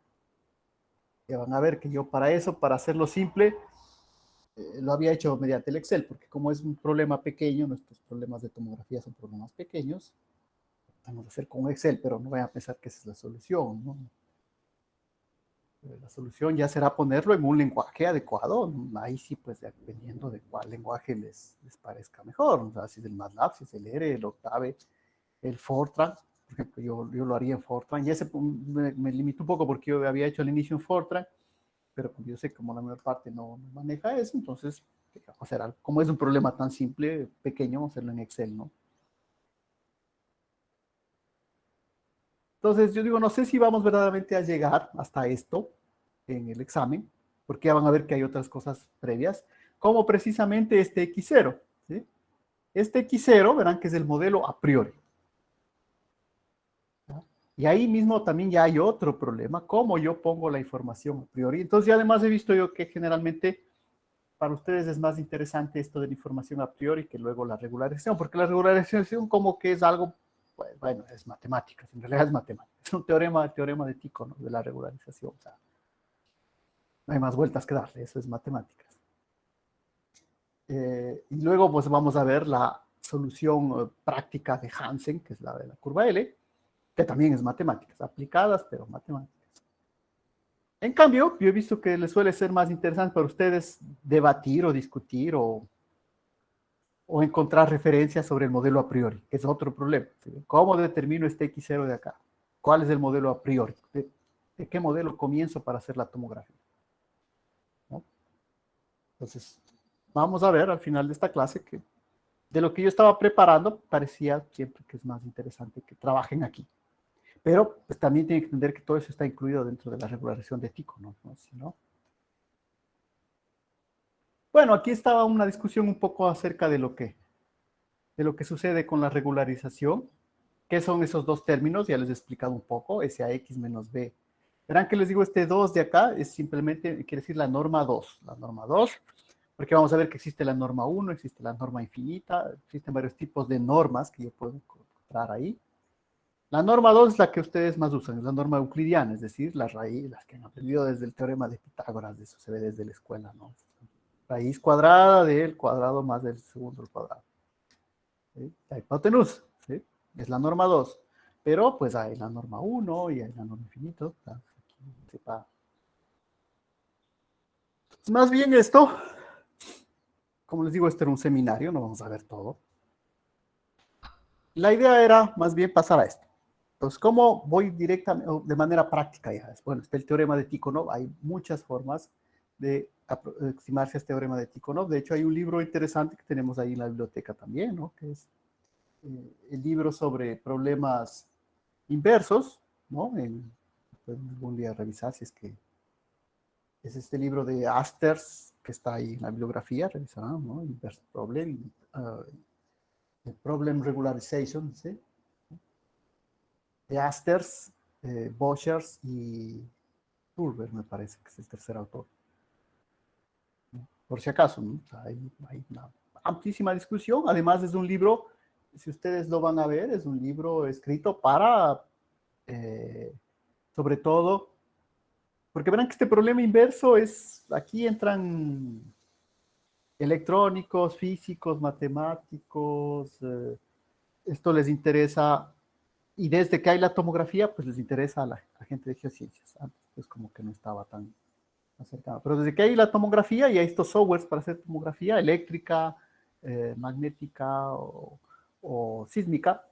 Ya van a ver que yo para eso, para hacerlo simple, lo había hecho mediante el Excel, porque como es un problema pequeño, nuestros problemas de tomografía son problemas pequeños, vamos a hacer con Excel, pero no vayan a pensar que esa es la solución, ¿no? La solución ya será ponerlo en un lenguaje adecuado. Ahí sí, pues dependiendo de cuál lenguaje les parezca mejor. O sea, si es el MATLAB, si es el R, el Octave, el Fortran. Por ejemplo, yo lo haría en Fortran. Y ese me limito un poco porque yo había hecho al inicio en Fortran, pero yo sé que como la mayor parte no maneja eso, entonces, vamos a hacer algo. Como es un problema tan simple, pequeño, vamos a hacerlo en Excel, ¿no? Entonces, yo digo, no sé si vamos verdaderamente a llegar hasta esto en el examen, porque ya van a ver que hay otras cosas previas, como precisamente este X0, ¿sí? Este X0, verán que es el modelo a priori. ¿Ya? Y ahí mismo también ya hay otro problema, cómo yo pongo la información a priori. Entonces, ya además he visto yo que generalmente para ustedes es más interesante esto de la información a priori que luego la regularización, porque la regularización como que es algo, pues, bueno, es matemáticas, en realidad es matemáticas, es un teorema de Tikhonov, ¿no? De la regularización, o sea, no hay más vueltas que darle, eso es matemáticas. Y luego pues vamos a ver la solución práctica de Hansen, que es la de la curva L, que también es matemáticas, aplicadas, pero matemáticas. En cambio, yo he visto que les suele ser más interesante para ustedes debatir o discutir o encontrar referencias sobre el modelo a priori, que es otro problema. ¿Sí? ¿Cómo determino este X0 de acá? ¿Cuál es el modelo a priori? ¿De qué modelo comienzo para hacer la tomografía? ¿No? Entonces, vamos a ver al final de esta clase que de lo que yo estaba preparando, parecía siempre que es más interesante que trabajen aquí. Pero pues, también tienen que entender que todo eso está incluido dentro de la regularización de Tikhonov, ¿no? ¿Sí, no? Bueno, aquí estaba una discusión un poco acerca de lo que sucede con la regularización. ¿Qué son esos dos términos? Ya les he explicado un poco, SAX menos B. Verán que les digo, este 2 de acá es simplemente, quiere decir la norma 2. La norma 2, porque vamos a ver que existe la norma 1, existe la norma infinita, existen varios tipos de normas que yo puedo encontrar ahí. La norma 2 es la que ustedes más usan, es la norma euclidiana, es decir, la raíz, las que han aprendido desde el teorema de Pitágoras, de eso se ve desde la escuela, ¿no? Raíz cuadrada del cuadrado más del segundo al cuadrado. ¿Sí? La hipotenusa, ¿sí? Es la norma 2. Pero pues hay la norma 1 y hay la norma infinita. Más bien esto, como les digo, este era un seminario, no vamos a ver todo. La idea era más bien pasar a esto. Entonces, ¿cómo voy directamente, de manera práctica ya? Bueno, está el teorema de Tikhonov, hay muchas formas de aproximarse a este teorema de Tikhonov. De hecho, hay un libro interesante que tenemos ahí en la biblioteca también, ¿no? Que es el libro sobre problemas inversos, ¿no? Pueden algún día revisar si es que es este libro de Asters, que está ahí en la bibliografía, revisarán, ¿no? Inverse Problem, Problem Regularization, ¿sí? De Asters, Boschers y Turber, me parece que es el tercer autor. ¿No? Por si acaso, ¿no? O sea, hay una amplísima discusión. Además, es un libro, si ustedes lo van a ver, es un libro escrito para, sobre todo, porque verán que este problema inverso es, aquí entran electrónicos, físicos, matemáticos, esto les interesa, y desde que hay la tomografía, pues les interesa a la gente de geociencias. Antes, pues como que no estaba tan acercado. Pero desde que hay la tomografía y hay estos softwares para hacer tomografía eléctrica, magnética o sísmica,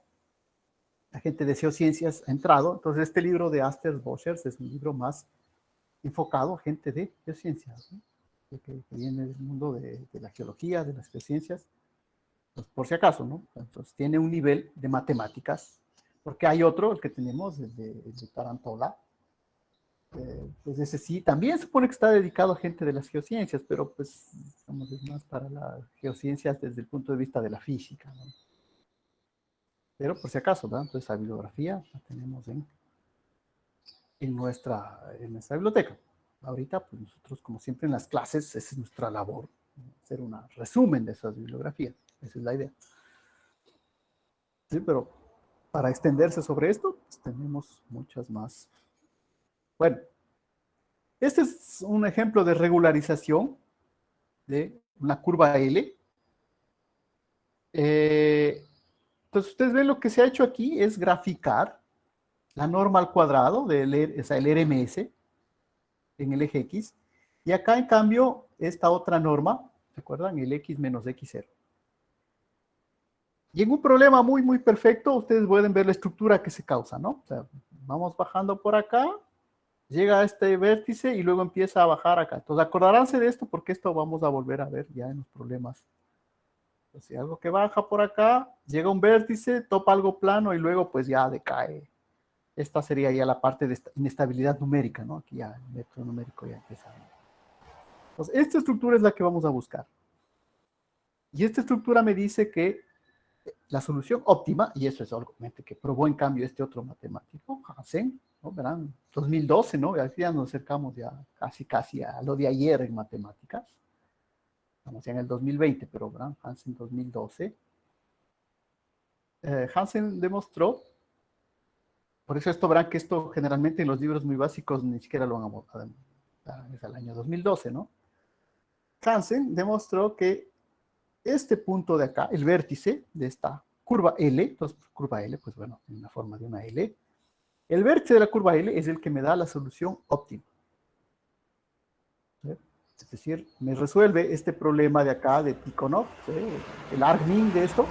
la gente de geociencias ha entrado. Entonces, este libro de Asters Boschers es un libro más enfocado a gente de geociencias, ¿no? Que viene del mundo de la geología, de las geociencias, pues por si acaso, ¿no? Entonces, tiene un nivel de matemáticas, porque hay otro, el que tenemos, el de Tarantola, pues ese sí, también supone que está dedicado a gente de las geociencias, pero pues digamos, es más para las geociencias desde el punto de vista de la física, ¿no? Pero por si acaso, ¿verdad? Entonces la bibliografía la tenemos en nuestra biblioteca. Ahorita, pues nosotros, como siempre en las clases, esa es nuestra labor, ¿no? Hacer un resumen de esas bibliografías. Esa es la idea. Sí, pero para extenderse sobre esto, pues tenemos muchas más. Bueno, este es un ejemplo de regularización de una curva L. Entonces, ustedes ven lo que se ha hecho aquí es graficar la norma al cuadrado del, o sea, el RMS en el eje X. Y acá, en cambio, esta otra norma, ¿se acuerdan? El X menos X0. Y en un problema muy, muy perfecto, ustedes pueden ver la estructura que se causa, ¿no? O sea, vamos bajando por acá, llega a este vértice y luego empieza a bajar acá. Entonces, acordaránse de esto porque esto vamos a volver a ver ya en los problemas. Entonces, algo que baja por acá, llega a un vértice, topa algo plano y luego pues ya decae. Esta sería ya la parte de inestabilidad numérica, ¿no? Aquí ya el método numérico ya empieza. Entonces, esta estructura es la que vamos a buscar. Y esta estructura me dice que la solución óptima, y eso es algo que probó en cambio este otro matemático, Hansen, ¿no? Verán, 2012, ¿no? Aquí ya nos acercamos ya casi a lo de ayer en matemáticas. Estamos ya en el 2020, pero verán, Hansen 2012. Hansen demostró, por eso esto verán que esto generalmente en los libros muy básicos ni siquiera lo han abordado, es el año 2012, ¿no? Hansen demostró que este punto de acá, el vértice de esta curva L, entonces curva L, pues bueno, en la forma de una L, el vértice de la curva L es el que me da la solución óptima. ¿Sí? Es decir, me resuelve este problema de acá de Tikhonov, ¿sí? El argmin de esto,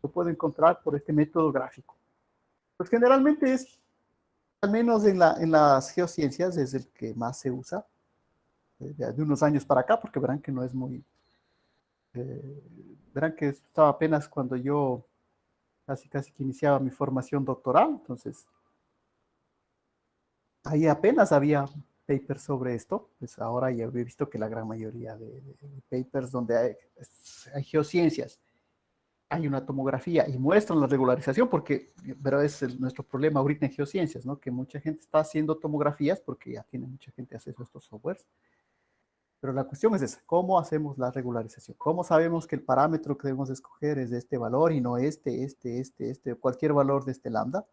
lo puedo encontrar por este método gráfico. Pues generalmente es, al menos en las geociencias, es el que más se usa, de unos años para acá, porque verán que no es muy, verán que estaba apenas cuando yo casi que iniciaba mi formación doctoral, entonces ahí apenas había papers sobre esto, pues ahora ya he visto que la gran mayoría de papers donde hay geociencias, hay una tomografía y muestran la regularización, porque, pero es nuestro problema ahorita en geociencias, ¿no? Que mucha gente está haciendo tomografías porque ya tiene mucha gente acceso a estos softwares. Pero la cuestión es esa, ¿cómo hacemos la regularización? ¿Cómo sabemos que el parámetro que debemos escoger es de este valor y no cualquier valor de este lambda?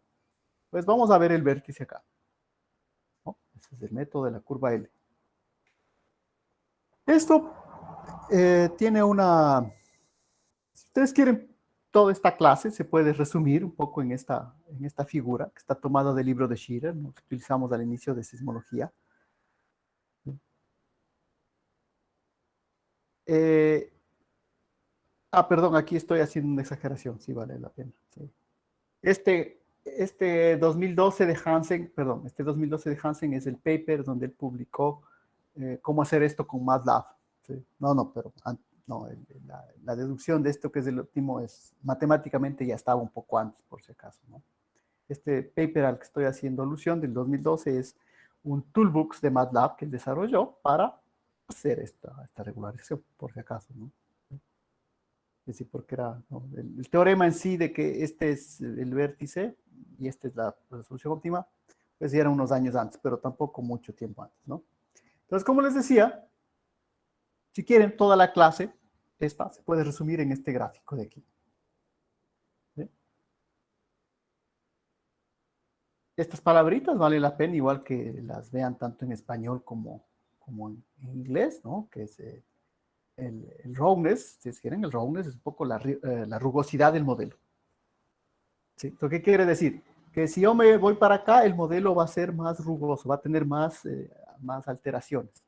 Pues vamos a ver el vértice acá, ¿no? Ese es el método de la curva L. Esto tiene una... Si ustedes quieren toda esta clase, se puede resumir un poco en esta figura que está tomada del libro de Shearer, ¿no? Que utilizamos al inicio de sismología. Eh, perdón, aquí estoy haciendo una exageración, sí vale la pena. Sí. Este 2012 de Hansen, perdón, este 2012 de Hansen es el paper donde él publicó cómo hacer esto con MATLAB. ¿Sí? No, pero no, la deducción de esto que es el óptimo es matemáticamente ya estaba un poco antes, por si acaso, ¿no? Este paper al que estoy haciendo alusión del 2012 es un toolbox de MATLAB que él desarrolló para hacer esta regularización, por si acaso, ¿no? Es decir, porque era, ¿no? El teorema en sí de que este es el vértice y esta es la resolución óptima, pues ya era unos años antes, pero tampoco mucho tiempo antes, ¿no? Entonces, como les decía, si quieren toda la clase, esta se puede resumir en este gráfico de aquí. ¿Sí? Estas palabritas vale la pena igual que las vean tanto en español como en inglés, ¿no? Que es el roughness, si quieren, el roughness es un poco la rugosidad del modelo. ¿Sí? ¿Esto qué quiere decir? Que si yo me voy para acá, el modelo va a ser más rugoso, va a tener más alteraciones.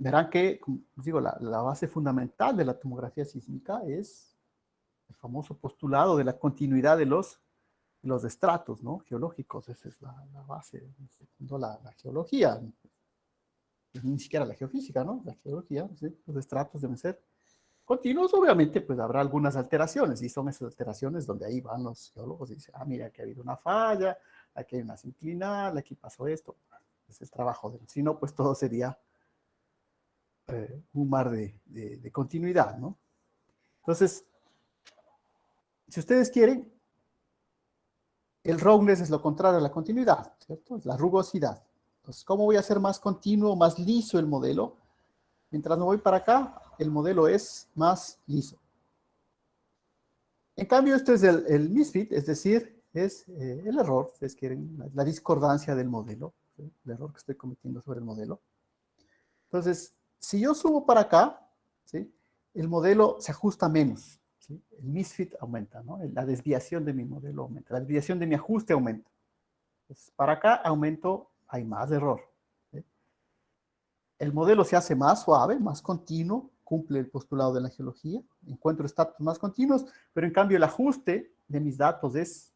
Verán que, como digo, la base fundamental de la tomografía sísmica es el famoso postulado de la continuidad de los estratos, ¿no? Geológicos. Esa es la base, no la geología, ni siquiera la geofísica, ¿no? La geología, ¿sí? Los estratos deben ser continuos. Obviamente, pues habrá algunas alteraciones, y son esas alteraciones donde ahí van los geólogos y dicen, mira, aquí ha habido una falla, aquí hay una sinclinal, aquí pasó esto. Es el trabajo de él. Si no, pues todo sería un mar de continuidad, ¿no? Entonces, si ustedes quieren, el roughness es lo contrario a la continuidad, ¿cierto? Es la rugosidad. Entonces, ¿cómo voy a hacer más continuo, más liso el modelo? Mientras me voy para acá, el modelo es más liso. En cambio, esto es el misfit, es decir, es el error, ustedes quieren, la discordancia del modelo, ¿sí? El error que estoy cometiendo sobre el modelo. Entonces, si yo subo para acá, ¿sí? El modelo se ajusta menos, ¿sí? El misfit aumenta, ¿no? La desviación de mi modelo aumenta, la desviación de mi ajuste aumenta. Entonces, para acá aumento, hay más error, ¿sí? El modelo se hace más suave, más continuo, cumple el postulado de la geología, encuentro estatus más continuos, pero en cambio el ajuste de mis datos es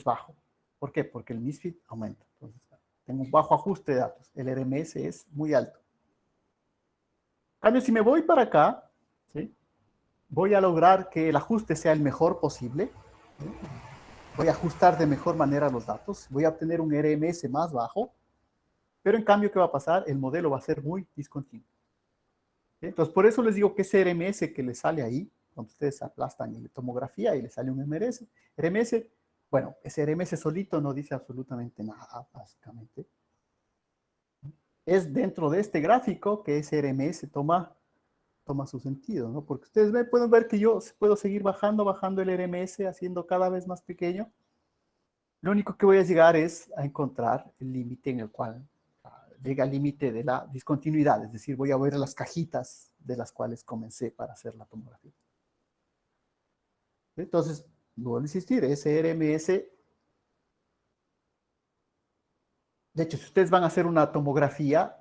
bajo. ¿Por qué? Porque el misfit aumenta. Entonces, tengo un bajo ajuste de datos. El RMS es muy alto. En cambio, si me voy para acá, ¿sí? Voy a lograr que el ajuste sea el mejor posible. ¿Sí? Voy a ajustar de mejor manera los datos. Voy a obtener un RMS más bajo. Pero en cambio, ¿qué va a pasar? El modelo va a ser muy discontinuo. ¿Sí? Entonces, por eso les digo que ese RMS que les sale ahí, cuando ustedes aplastan en la tomografía y les sale un RMS, bueno, ese RMS solito no dice absolutamente nada, básicamente. Es dentro de este gráfico que ese RMS toma su sentido, ¿no? Porque ustedes pueden ver que yo puedo seguir bajando el RMS, haciendo cada vez más pequeño. Lo único que voy a llegar es a encontrar el límite en el cual llega el límite de la discontinuidad, es decir, voy a ver las cajitas de las cuales comencé para hacer la tomografía. Entonces, vuelvo a insistir, ese RMS, de hecho, si ustedes van a hacer una tomografía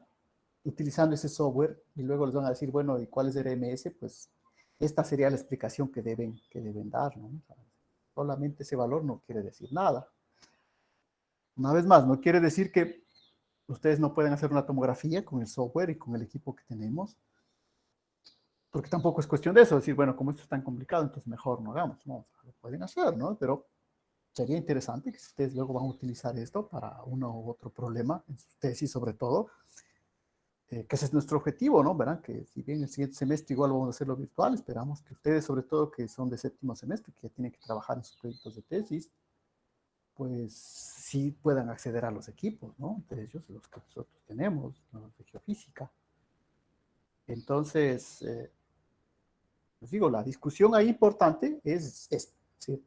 utilizando ese software y luego les van a decir, bueno, ¿y cuál es el RMS? Pues esta sería la explicación que deben dar, ¿no? O sea, solamente ese valor no quiere decir nada. Una vez más, no quiere decir que ustedes no pueden hacer una tomografía con el software y con el equipo que tenemos, porque tampoco es cuestión de eso, decir, bueno, como esto es tan complicado, entonces mejor no hagamos. No, lo pueden hacer, ¿no? Pero sería interesante que si ustedes luego van a utilizar esto para uno u otro problema, en su tesis sobre todo, que ese es nuestro objetivo, ¿no? Verán que si bien el siguiente semestre igual vamos a hacerlo virtual, esperamos que ustedes, sobre todo que son de séptimo semestre, que tienen que trabajar en sus proyectos de tesis, pues sí puedan acceder a los equipos, ¿no? Entre ellos los que nosotros tenemos, los de geofísica. Entonces, les digo, la discusión ahí importante es ¿sí?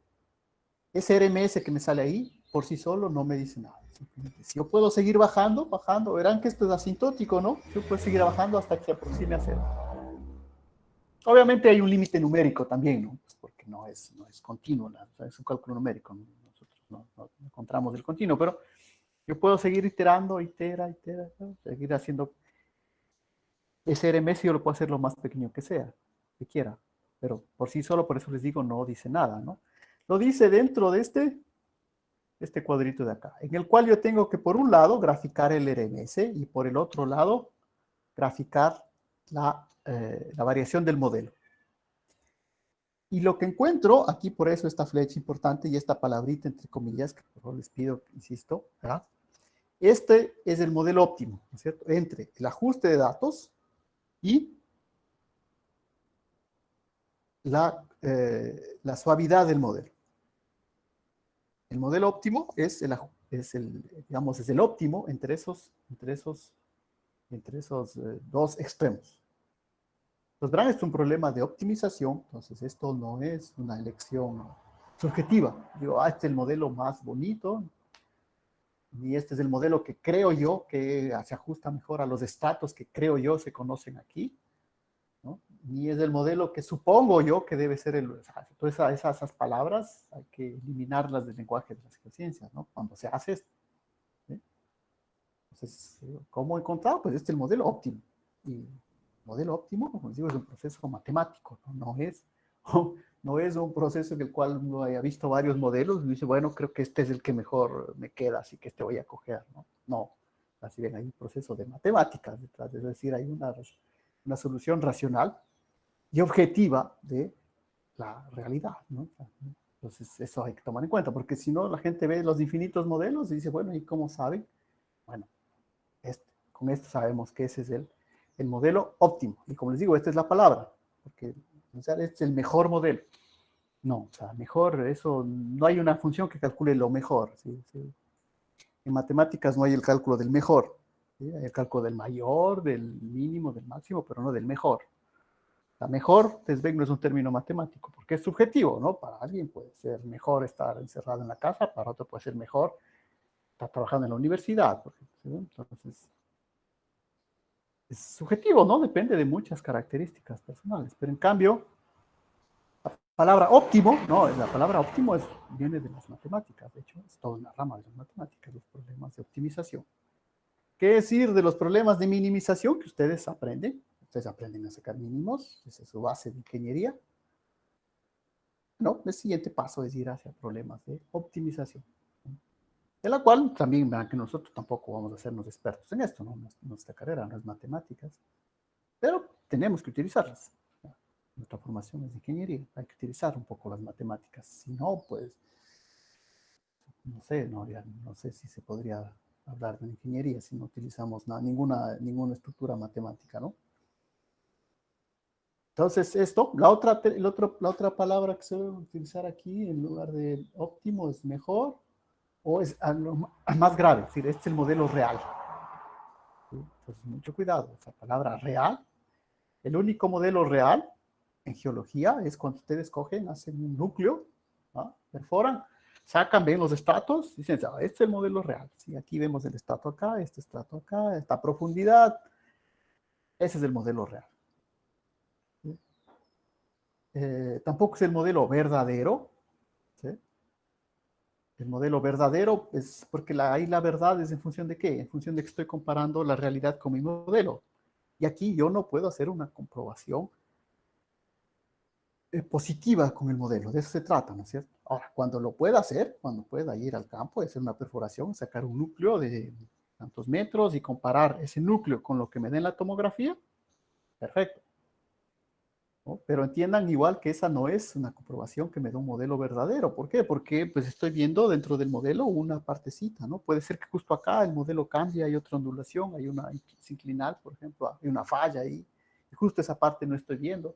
Ese RMS que me sale ahí, por sí solo, no me dice nada. Simplemente, si yo puedo seguir bajando, verán que esto es asintótico, ¿no? Yo puedo seguir bajando hasta que se aproxime a cero. Obviamente hay un límite numérico también, ¿no? Pues porque no es continuo, ¿no? O sea, es un cálculo numérico. Nosotros no encontramos el continuo, pero yo puedo seguir iterando, ¿no? Seguir haciendo ese RMS yo lo puedo hacer lo más pequeño que sea, que quiera, pero por sí solo, por eso les digo, no dice nada, ¿no? Lo dice dentro de este cuadrito de acá, en el cual yo tengo que, por un lado, graficar el RMS y por el otro lado, graficar la variación del modelo. Y lo que encuentro, aquí por eso esta flecha importante y esta palabrita entre comillas, que por favor les pido, insisto, ¿verdad? Este es el modelo óptimo, ¿no es cierto? Entre el ajuste de datos y la suavidad del modelo. El modelo óptimo digamos, es el óptimo entre esos dos extremos. Pues verán, es un problema de optimización, entonces esto no es una elección subjetiva. Digo, este es el modelo más bonito, ni este es el modelo que creo yo que se ajusta mejor a los estratos que creo yo se conocen aquí, ¿no? Ni es el modelo que supongo yo que debe ser el... O sea, todas esas palabras hay que eliminarlas del lenguaje de las geociencias, ¿no? Cuando se hace esto, ¿sí? Entonces, ¿cómo he encontrado? Pues este es el modelo óptimo. Y el modelo óptimo, como les digo, es un proceso matemático, ¿no? No es un proceso en el cual uno haya visto varios modelos y dice, bueno, creo que este es el que mejor me queda, así que este voy a coger, ¿no? No, así bien, hay un proceso de matemáticas detrás, es decir, hay una solución racional y objetiva de la realidad, ¿no? Entonces, eso hay que tomar en cuenta, porque si no, la gente ve los infinitos modelos y dice, bueno, ¿y cómo saben? Bueno, con esto sabemos que ese es el modelo óptimo. Y como les digo, esta es la palabra, porque o sea, este es el mejor modelo. No, o sea, mejor, eso, no hay una función que calcule lo mejor. ¿Sí? Sí. En matemáticas no hay el cálculo del mejor. ¿Sí? Hay el cálculo del mayor, del mínimo, del máximo, pero no del mejor. La mejor, Desveg, no es un término matemático, porque es subjetivo, ¿no? Para alguien puede ser mejor estar encerrado en la casa, para otro puede ser mejor estar trabajando en la universidad. Por ejemplo, ¿sí? Entonces, es subjetivo, ¿no? Depende de muchas características personales. Pero en cambio, la palabra óptimo, ¿no? La palabra óptimo viene de las matemáticas. De hecho, es toda una rama de las matemáticas, los problemas de optimización. ¿Qué decir de los problemas de minimización que ustedes aprenden? Ustedes aprenden a sacar mínimos, esa es su base de ingeniería. No, el siguiente paso es ir hacia problemas de optimización, de la cual también vean que nosotros tampoco vamos a hacernos expertos en esto, ¿no? Nuestra carrera no es matemáticas, pero tenemos que utilizarlas. Nuestra formación es de ingeniería, hay que utilizar un poco las matemáticas, si no, pues, no sé, no sé si se podría hablar de ingeniería si no utilizamos ninguna estructura matemática, ¿no? Entonces, esto, la otra palabra que se debe utilizar aquí en lugar de óptimo es mejor o es más grave, es decir, este es el modelo real. ¿Sí? Entonces, mucho cuidado, esa palabra real, el único modelo real en geología es cuando ustedes cogen, hacen un núcleo, ¿no? Perforan, sacan, ven los estratos, dicen, ah, este es el modelo real. ¿Sí? Aquí vemos el estrato acá, este estrato acá, esta profundidad, ese es el modelo real. ¿Sí? Tampoco es el modelo verdadero. ¿Sí? El modelo verdadero es porque ahí la verdad es en función de qué, en función de que estoy comparando la realidad con mi modelo. Y aquí yo no puedo hacer una comprobación positiva con el modelo, de eso se trata, ¿no es cierto? Ahora, cuando lo pueda hacer, cuando pueda ir al campo, hacer una perforación, sacar un núcleo de tantos metros y comparar ese núcleo con lo que me den la tomografía, perfecto. ¿No? Pero entiendan igual que esa no es una comprobación que me da un modelo verdadero. ¿Por qué? Porque pues estoy viendo dentro del modelo una partecita, ¿no? Puede ser que justo acá el modelo cambia, hay otra ondulación, hay una inclinal, por ejemplo, hay una falla ahí, y justo esa parte no estoy viendo.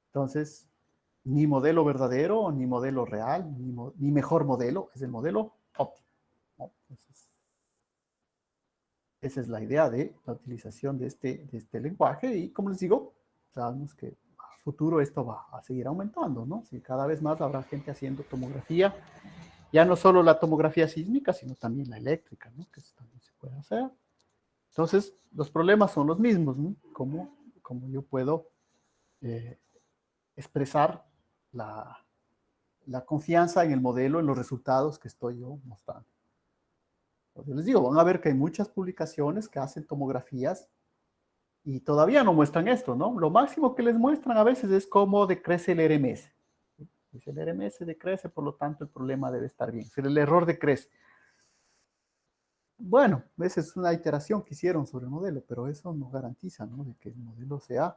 Entonces, ni modelo verdadero, ni modelo real, ni mejor modelo, es el modelo óptimo, ¿no? Entonces, esa es la idea de la utilización de este lenguaje y como les digo, sabemos que a futuro esto va a seguir aumentando, ¿no? Si cada vez más habrá gente haciendo tomografía, ya no solo la tomografía sísmica, sino también la eléctrica, ¿no? Que eso también se puede hacer. Entonces, los problemas son los mismos, ¿no? Como yo puedo expresar la confianza en el modelo, en los resultados que estoy yo mostrando. Yo les digo, van a ver que hay muchas publicaciones que hacen tomografías Y todavía no muestran esto, ¿no? Lo máximo que les muestran a veces es cómo decrece el RMS. Si el RMS decrece, por lo tanto, el problema debe estar bien. Si el error decrece. Bueno, esa es una iteración que hicieron sobre el modelo, pero eso no garantiza, ¿no?, de que el modelo sea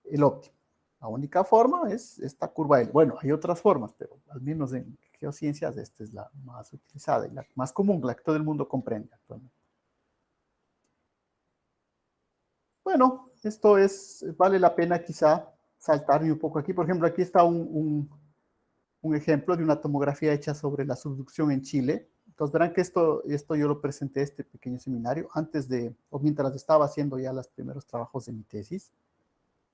el óptimo. La única forma es esta curva L. Bueno, hay otras formas, pero al menos en geociencias esta es la más utilizada y la más común, la que todo el mundo comprende actualmente. Bueno, esto es, vale la pena quizá saltarme un poco aquí. Por ejemplo, aquí está un ejemplo de una tomografía hecha sobre la subducción en Chile. Entonces verán que esto yo lo presenté este pequeño seminario antes de, o mientras estaba haciendo ya los primeros trabajos de mi tesis.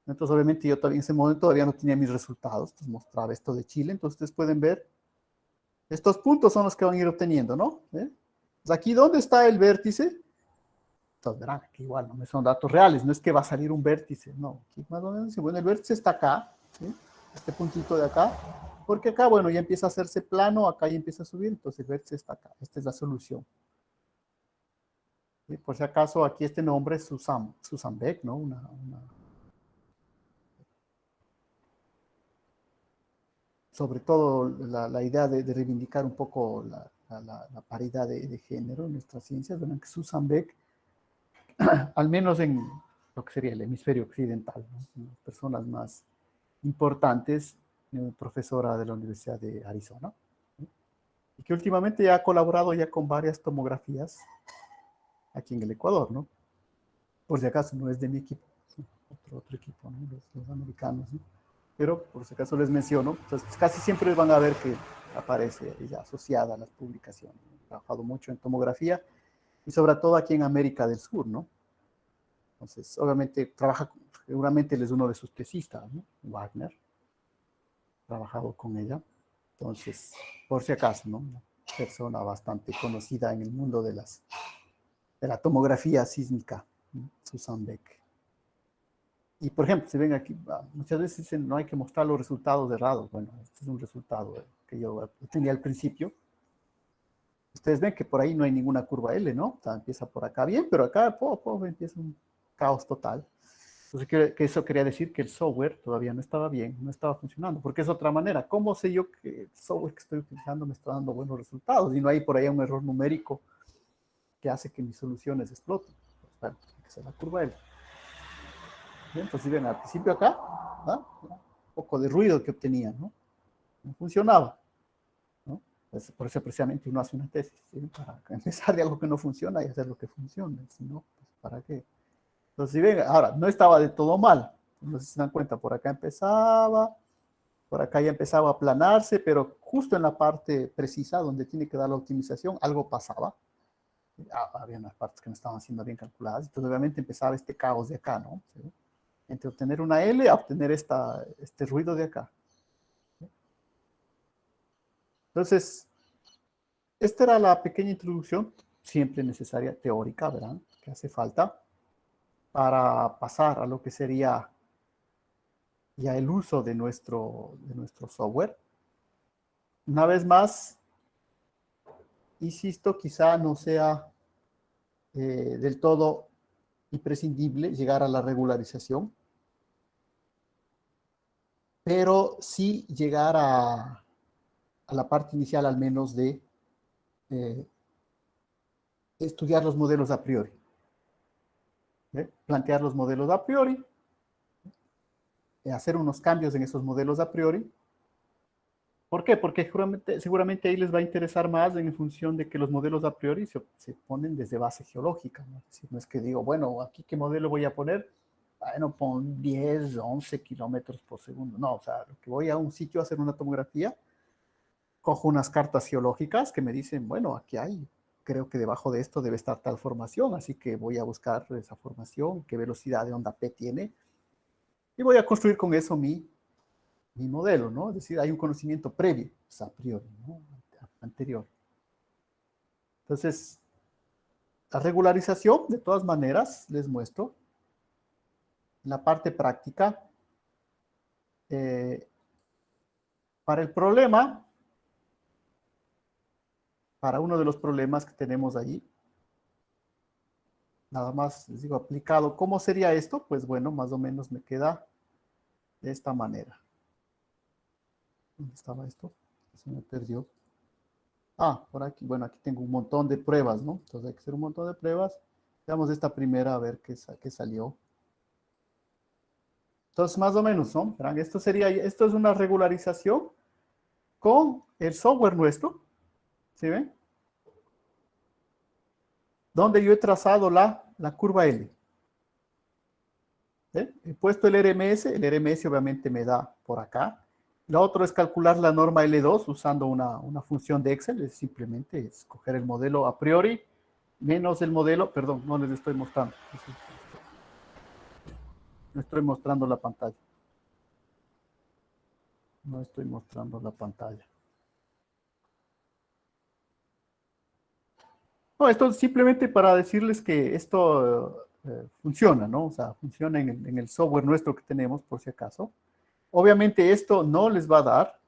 Entonces obviamente yo todavía en ese momento todavía no tenía mis resultados, entonces mostraba esto de Chile. Entonces ustedes pueden ver, estos puntos son los que van a ir obteniendo, ¿no? Entonces aquí, ¿dónde está el vértice? Entonces verán, aquí igual no me son datos reales, no es que va a salir un vértice, no. Aquí más o menos dice, bueno, el vértice está acá, ¿sí?, este puntito de acá, porque acá, bueno, ya empieza a hacerse plano, acá ya empieza a subir, entonces el vértice está acá. Esta es la solución. ¿Sí? Por si acaso, aquí este nombre es Susan Beck, ¿no? Sobre todo la idea de reivindicar un poco la paridad de género en nuestras ciencias. Bueno, que Susan Beck, al menos en lo que sería el hemisferio occidental, ¿no?, las personas más importantes, profesora de la Universidad de Arizona, ¿no?, y que últimamente ya ha colaborado ya con varias tomografías aquí en el Ecuador, ¿no? Por si acaso no es de mi equipo, ¿sí?, otro equipo, ¿no?, los americanos, ¿no? Pero por si acaso les menciono, entonces casi siempre van a ver que aparece ella asociada a las publicaciones. He trabajado mucho en tomografía y sobre todo aquí en América del Sur, ¿no? Entonces, obviamente, seguramente él es uno de sus tesistas, ¿no? Wagner, trabajado con ella. Entonces, por si acaso, ¿no? Una persona bastante conocida en el mundo de la tomografía sísmica, ¿no? Susan Beck. Y, por ejemplo, si ven aquí, muchas veces dicen, no hay que mostrar los resultados errados. Bueno, este es un resultado que yo tenía al principio. Ustedes ven que por ahí no hay ninguna curva L, ¿no? O sea, empieza por acá bien, pero acá empieza un caos total. Entonces, que eso quería decir que el software todavía no estaba bien, no estaba funcionando, porque es otra manera. ¿Cómo sé yo que el software que estoy utilizando me está dando buenos resultados? Y no hay por ahí un error numérico que hace que mis soluciones exploten. Pues, bueno, tiene que ser la curva L. Bien, entonces, si ven, al principio acá, ¿ah?, un poco de ruido que obtenía, ¿no? No funcionaba, ¿no? Pues por eso precisamente uno hace una tesis, ¿sí?, para empezar de algo que no funciona y hacer lo que funcione. Si no, pues, ¿para qué? Entonces, si ven, ahora, no estaba de todo mal. No sé si se dan cuenta, por acá empezaba, por acá ya empezaba a aplanarse, pero justo en la parte precisa donde tiene que dar la optimización, algo pasaba. Había unas partes que no estaban siendo bien calculadas, entonces obviamente empezaba este caos de acá, ¿no? ¿Sí? Entre obtener una L a obtener este ruido de acá. Entonces, esta era la pequeña introducción, siempre necesaria, teórica, ¿verdad?, que hace falta para pasar a lo que sería ya el uso de nuestro software. Una vez más, insisto, quizá no sea del todo imprescindible llegar a la regularización, pero sí llegar a la parte inicial al menos de eh, estudiar los modelos a priori, plantear los modelos a priori, hacer unos cambios en esos modelos a priori. ¿Por qué? Porque seguramente ahí les va a interesar más en función de que los modelos a priori se ponen desde base geológica, ¿no? Es decir, no es que digo, bueno, aquí qué modelo voy a poner, bueno, pon 10, 11 kilómetros por segundo. No, o sea, lo que voy a un sitio a hacer una tomografía, cojo unas cartas geológicas que me dicen, bueno, aquí hay, creo que debajo de esto debe estar tal formación, así que voy a buscar esa formación, qué velocidad de onda P tiene, y voy a construir con eso mi modelo, ¿no? Es decir, hay un conocimiento previo, pues, a priori, ¿no?, anterior. Entonces, la regularización, de todas maneras, les muestro, en la parte práctica, eh, para el problema, para uno de los problemas que tenemos ahí, Nada más, les digo, aplicado. ¿Cómo sería esto? Pues bueno, más o menos me queda de esta manera. ¿Dónde estaba esto? Se me perdió. Ah, por aquí. Bueno, aquí tengo un montón de pruebas, ¿no? Entonces hay que hacer un montón de pruebas. Veamos esta primera a ver qué salió. Entonces, más o menos, ¿no? Verán, esto es una regularización con el software nuestro. ¿Sí ven? Donde yo he trazado la curva L. ¿Sí? He puesto el RMS obviamente me da por acá. Lo otro es calcular la norma L2 usando una función de Excel, es simplemente escoger el modelo a priori menos el modelo, perdón, no les estoy mostrando. No estoy mostrando la pantalla. No estoy mostrando la pantalla. No, esto es simplemente para decirles que esto funciona, ¿no? O sea, funciona en el software nuestro que tenemos, por si acaso. Obviamente esto no les va a dar.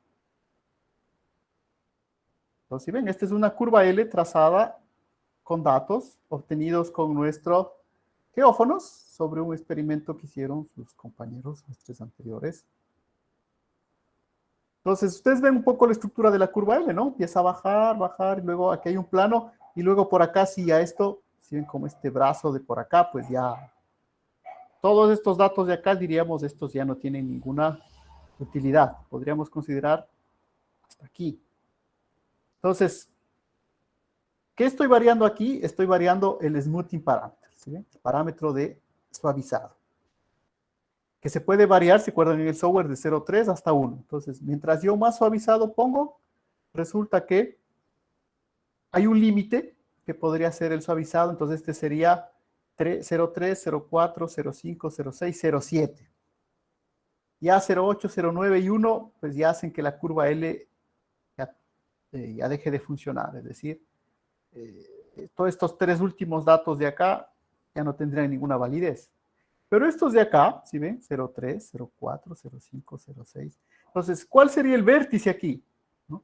Entonces, si ven, esta es una curva L trazada con datos obtenidos con nuestros geófonos sobre un experimento que hicieron sus compañeros, nuestros anteriores. Entonces, ustedes ven un poco la estructura de la curva L, ¿no? Empieza a bajar, bajar, y luego aquí hay un plano, y luego por acá, si ya esto, si ven como este brazo de por acá, pues ya, todos estos datos de acá, diríamos, estos ya no tienen ninguna utilidad. Podríamos considerar hasta aquí. Entonces, ¿qué estoy variando aquí? Estoy variando el smoothing parámetro, ¿sí? El parámetro de suavizado, que se puede variar, ¿se acuerdan? En el software de 0,3 hasta 1. Entonces, mientras yo más suavizado pongo, resulta que hay un límite que podría ser el suavizado, entonces este sería 0,3, 0,4, 0,5, 0,6, 0,7. Ya 0,8, 0,9 y 1, pues ya hacen que la curva L ya deje de funcionar, es decir, todos estos tres últimos datos de acá ya no tendrían ninguna validez. Pero estos de acá, ¿sí ven? 0,3, 0,4, 0,5, 0,6. Entonces, ¿cuál sería el vértice aquí? ¿No?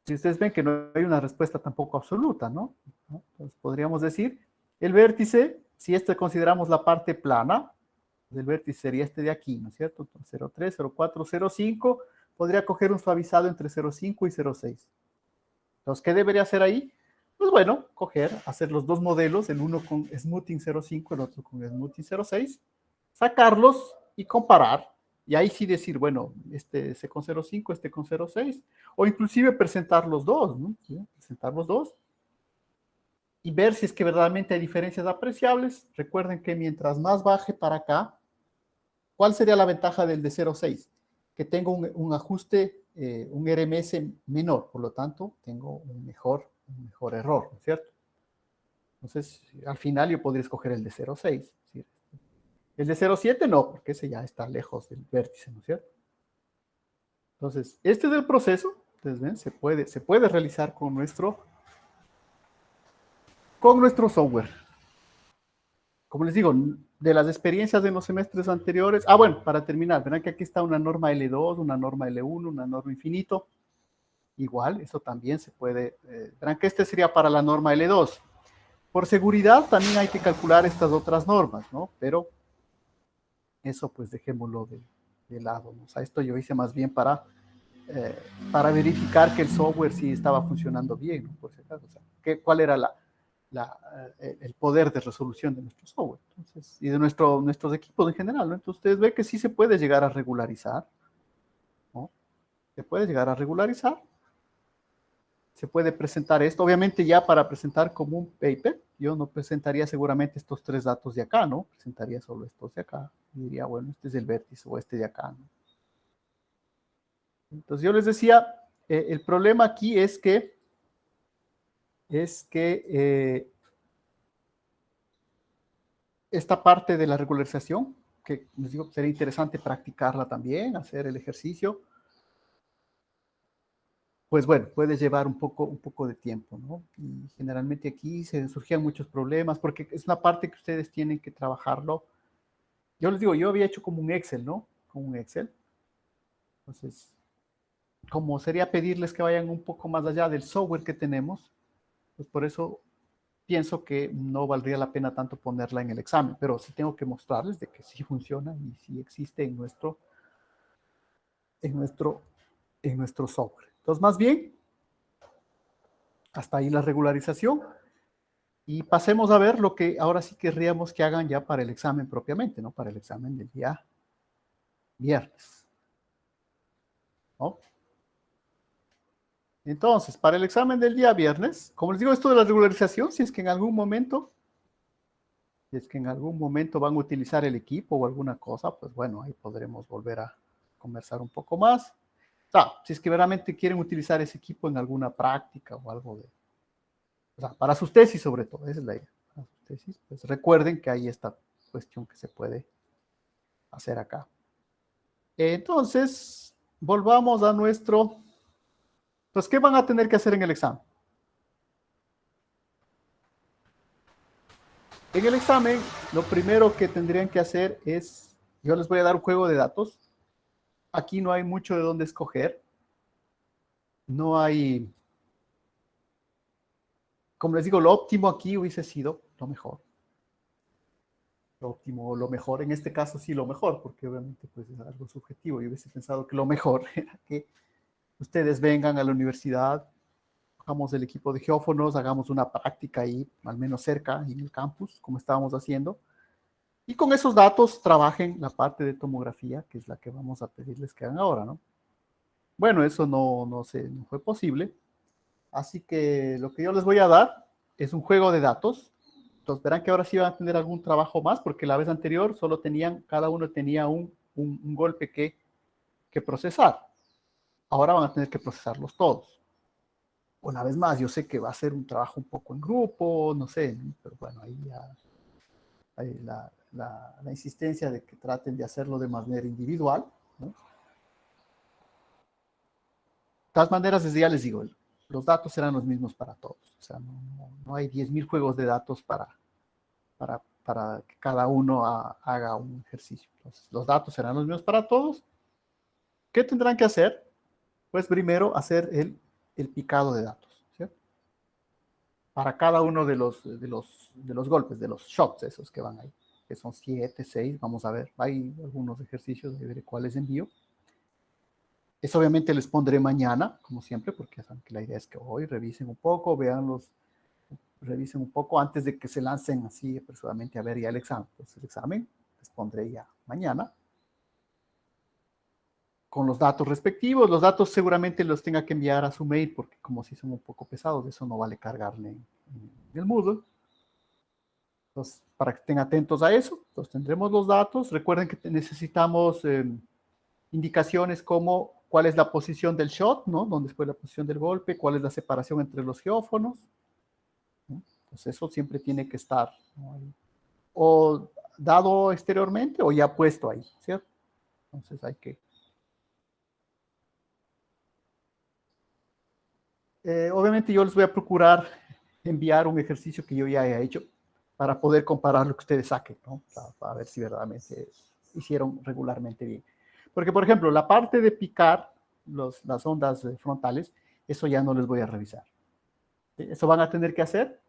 Si ustedes ven que no hay una respuesta tampoco absoluta, ¿no? Entonces, podríamos decir, el vértice, si esto consideramos la parte plana, el vértice sería este de aquí, ¿no es cierto? Entonces, 0,3, 0,4, 0,5, podría coger un suavizado entre 0,5 y 0,6. Entonces, ¿qué debería hacer ahí? Pues bueno, hacer los dos modelos, el uno con smoothing 0,5, el otro con smoothing 0,6, sacarlos y comparar. Y ahí sí decir, bueno, este con 0,5, este con 0,6, o inclusive presentar los dos, ¿no? ¿Sí? Presentar los dos y ver si es que verdaderamente hay diferencias apreciables. Recuerden que mientras más baje para acá, ¿cuál sería la ventaja del de 0,6? Que tengo un ajuste, un RMS menor, por lo tanto, tengo un mejor error, ¿no es cierto? Entonces, al final yo podría escoger el de 0,6. ¿Sí? El de 0,7 no, porque ese ya está lejos del vértice, ¿no es cierto? Entonces, este es el proceso. Ustedes ven, se puede realizar con nuestro software. Como les digo, de las experiencias de los semestres anteriores. Ah, bueno, para terminar, verán que aquí está una norma L2, una norma L1, una norma infinito. Igual, eso también se puede. Verán que este sería para la norma L2. Por seguridad, también hay que calcular estas otras normas, ¿no? Pero eso pues dejémoslo de lado, ¿no? O sea, esto yo hice más bien para verificar que el software sí estaba funcionando bien, ¿no? Por si acaso, o sea, cuál era el poder de resolución de nuestro software, entonces, y de nuestros equipos en general, ¿no? Entonces ustedes ven que sí se puede llegar a regularizar, ¿no? Se puede llegar a regularizar, se puede presentar esto, obviamente ya para presentar como un paper, yo no presentaría seguramente estos tres datos de acá, ¿no? Presentaría solo estos de acá, y diría, bueno, este es el vértice o este de acá, ¿no? Entonces yo les decía, el problema aquí es que esta parte de la regularización, que les digo, sería interesante practicarla también, hacer el ejercicio, pues bueno, puede llevar un poco de tiempo, ¿no? Y generalmente aquí se surgían muchos problemas, porque es una parte que ustedes tienen que trabajarlo. Yo les digo, yo había hecho como un Excel, ¿no? Como un Excel. Entonces, como sería pedirles que vayan un poco más allá del software que tenemos, pues por eso pienso que no valdría la pena tanto ponerla en el examen, pero sí tengo que mostrarles de que sí funciona y sí existe en nuestro, en nuestro software. Entonces, más bien, hasta ahí la regularización. Y pasemos a ver lo que ahora sí querríamos que hagan ya para el examen propiamente, ¿no? Para el examen del día viernes, ¿no? Entonces, para el examen del día viernes, como les digo, esto de la regularización, si es que en algún momento, van a utilizar el equipo o alguna cosa, pues bueno, ahí podremos volver a conversar un poco más. Si es que verdaderamente quieren utilizar ese equipo en alguna práctica o algo de, o sea, para sus tesis sobre todo, esa es la idea. Para sus tesis, pues recuerden que hay esta cuestión que se puede hacer acá. Entonces, volvamos a nuestro, pues, ¿qué van a tener que hacer en el examen? En el examen, lo primero que tendrían que hacer es, yo les voy a dar un juego de datos. Aquí no hay mucho de dónde escoger. No hay, como les digo, lo óptimo aquí hubiese sido lo mejor. Lo óptimo, lo mejor, en este caso sí lo mejor, porque obviamente pues es algo subjetivo. Yo hubiese pensado que lo mejor era que ustedes vengan a la universidad, hagamos el equipo de geófonos, hagamos una práctica ahí, al menos cerca, en el campus, como estábamos haciendo, y con esos datos trabajen la parte de tomografía, que es la que vamos a pedirles que hagan ahora, ¿no? Bueno, eso no fue posible, así que lo que yo les voy a dar es un juego de datos. Entonces verán que ahora sí van a tener algún trabajo más, porque la vez anterior solo tenían, cada uno tenía un golpe que procesar. Ahora van a tener que procesarlos todos. Una vez más, yo sé que va a ser un trabajo un poco en grupo, no sé, pero bueno, ahí ya hay la insistencia de que traten de hacerlo de manera individual, ¿no? De todas maneras, desde ya les digo, los datos serán los mismos para todos. O sea, no hay 10.000 juegos de datos para que cada uno haga un ejercicio. Entonces, los datos serán los mismos para todos. ¿Qué tendrán que hacer? Pues primero hacer el picado de datos, ¿cierto? Para cada uno de los golpes, de los shots esos que van ahí, que son 7, 6, vamos a ver, hay algunos ejercicios de cuáles envío. Eso obviamente les pondré mañana, como siempre, porque saben que la idea es que hoy revisen un poco, revisen un poco antes de que se lancen así apresuradamente a ver ya el examen. Entonces el examen les pondré ya mañana con los datos respectivos. Los datos seguramente los tenga que enviar a su mail porque como si son un poco pesados, eso no vale cargarle en el Moodle. Entonces, para que estén atentos a eso, entonces tendremos los datos. Recuerden que necesitamos indicaciones como cuál es la posición del shot, ¿no? Dónde fue la posición del golpe, cuál es la separación entre los geófonos, ¿no? Entonces, eso siempre tiene que estar, ¿no? O dado exteriormente o ya puesto ahí, ¿cierto? Entonces, hay que... obviamente, yo les voy a procurar enviar un ejercicio que yo ya haya hecho para poder comparar lo que ustedes saquen, ¿no? Para ver si verdaderamente hicieron regularmente bien. Porque, por ejemplo, la parte de picar las ondas frontales, eso ya no les voy a revisar. Eso van a tener que hacer,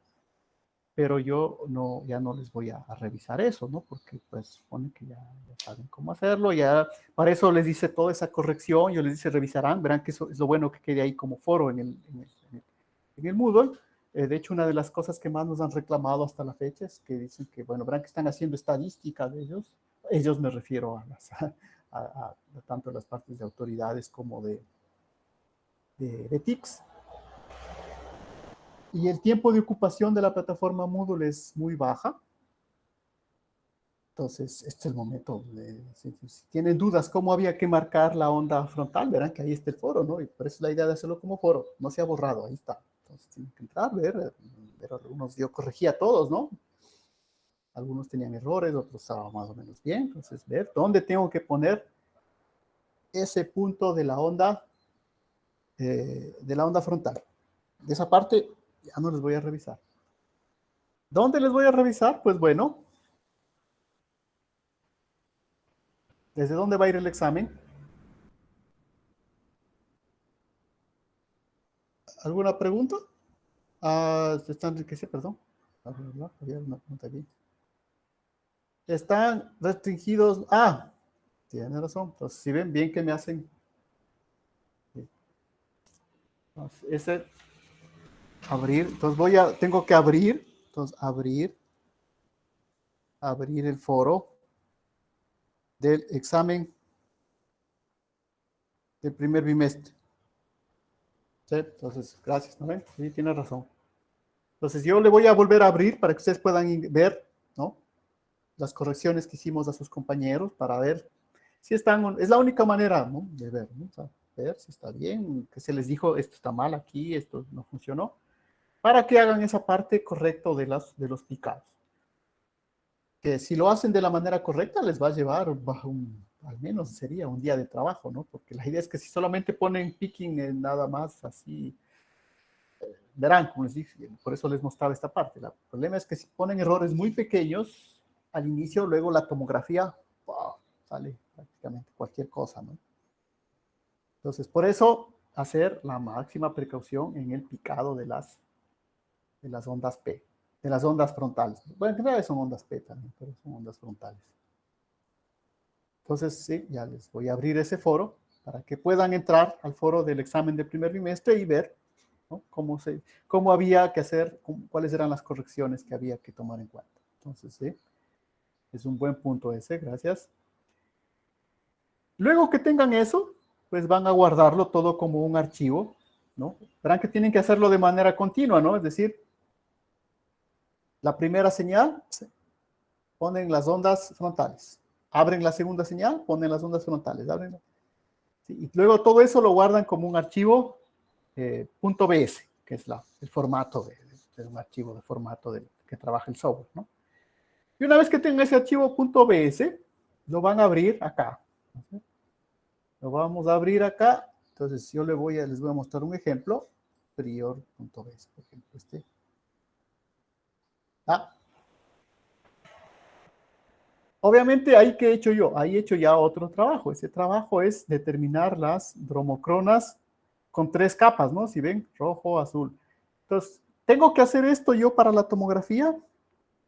pero yo ya no les voy a revisar eso, ¿no? Porque pues supone que ya saben cómo hacerlo, ya para eso les dice toda esa corrección, yo les dice revisarán, verán que eso es lo bueno que quede ahí como foro en el Moodle. De hecho, una de las cosas que más nos han reclamado hasta la fecha es que dicen que, bueno, verán que están haciendo estadística de ellos me refiero a tanto las partes de autoridades como de TICS, y el tiempo de ocupación de la plataforma Moodle es muy baja. Entonces, este es el momento. Si tienen dudas cómo había que marcar la onda frontal, verán que ahí está el foro, ¿no? Y por eso es la idea de hacerlo como foro. No se ha borrado, ahí está. Entonces, tienen que entrar, ver algunos yo corregía todos, ¿no? Algunos tenían errores, otros estaban más o menos bien. Entonces, ver dónde tengo que poner ese punto de la onda frontal. De esa parte ya no les voy a revisar. ¿Dónde les voy a revisar? Pues bueno, ¿desde dónde va a ir el examen? ¿Alguna pregunta? Está Enrique, perdón. Había una pregunta aquí. Están restringidos. Ah, tiene razón. Entonces, si ven bien que me hacen. Entonces, ese abrir. Entonces tengo que abrir. Entonces, abrir el foro del examen del primer bimestre. ¿Sí? Entonces, gracias, ¿no ven? Sí, tiene razón. Entonces, yo le voy a volver a abrir para que ustedes puedan ver, ¿no? Las correcciones que hicimos a sus compañeros para ver si están, es la única manera, ¿no? De ver, ¿no? O sea, ver si está bien, que se les dijo, esto está mal aquí, esto no funcionó, para que hagan esa parte correcta de los picados. Que si lo hacen de la manera correcta, les va a llevar al menos sería un día de trabajo, ¿no? Porque la idea es que si solamente ponen picking nada más así, verán, como les dije, por eso les mostraba esta parte. El problema es que si ponen errores muy pequeños al inicio, luego la tomografía, ¡wow!, sale prácticamente cualquier cosa, ¿no? Entonces, por eso, hacer la máxima precaución en el picado de las ondas P, de las ondas frontales. Bueno, en realidad son ondas P también, pero son ondas frontales. Entonces, sí, ya les voy a abrir ese foro para que puedan entrar al foro del examen de primer bimestre y ver, ¿no?, cómo había que hacer, cuáles eran las correcciones que había que tomar en cuenta. Entonces, sí, es un buen punto ese, gracias. Luego que tengan eso, pues van a guardarlo todo como un archivo, ¿no? Verán que tienen que hacerlo de manera continua, ¿no? Es decir, la primera señal, ponen las ondas frontales. Abren la segunda señal, ponen las ondas frontales. ¿Sí? Y luego todo eso lo guardan como un archivo .bs, que es el formato de un archivo de formato que trabaja el software, ¿no? Y una vez que tengan ese archivo .bs, lo van a abrir acá. ¿Sí? Lo vamos a abrir acá. Entonces yo les voy a mostrar un ejemplo. Prior.bs, por ejemplo, este. Ah, obviamente, ahí que he hecho yo, ahí he hecho ya otro trabajo. Ese trabajo es determinar las dromocronas con 3 capas, ¿no? Si ven, rojo, azul. Entonces, ¿tengo que hacer esto yo para la tomografía?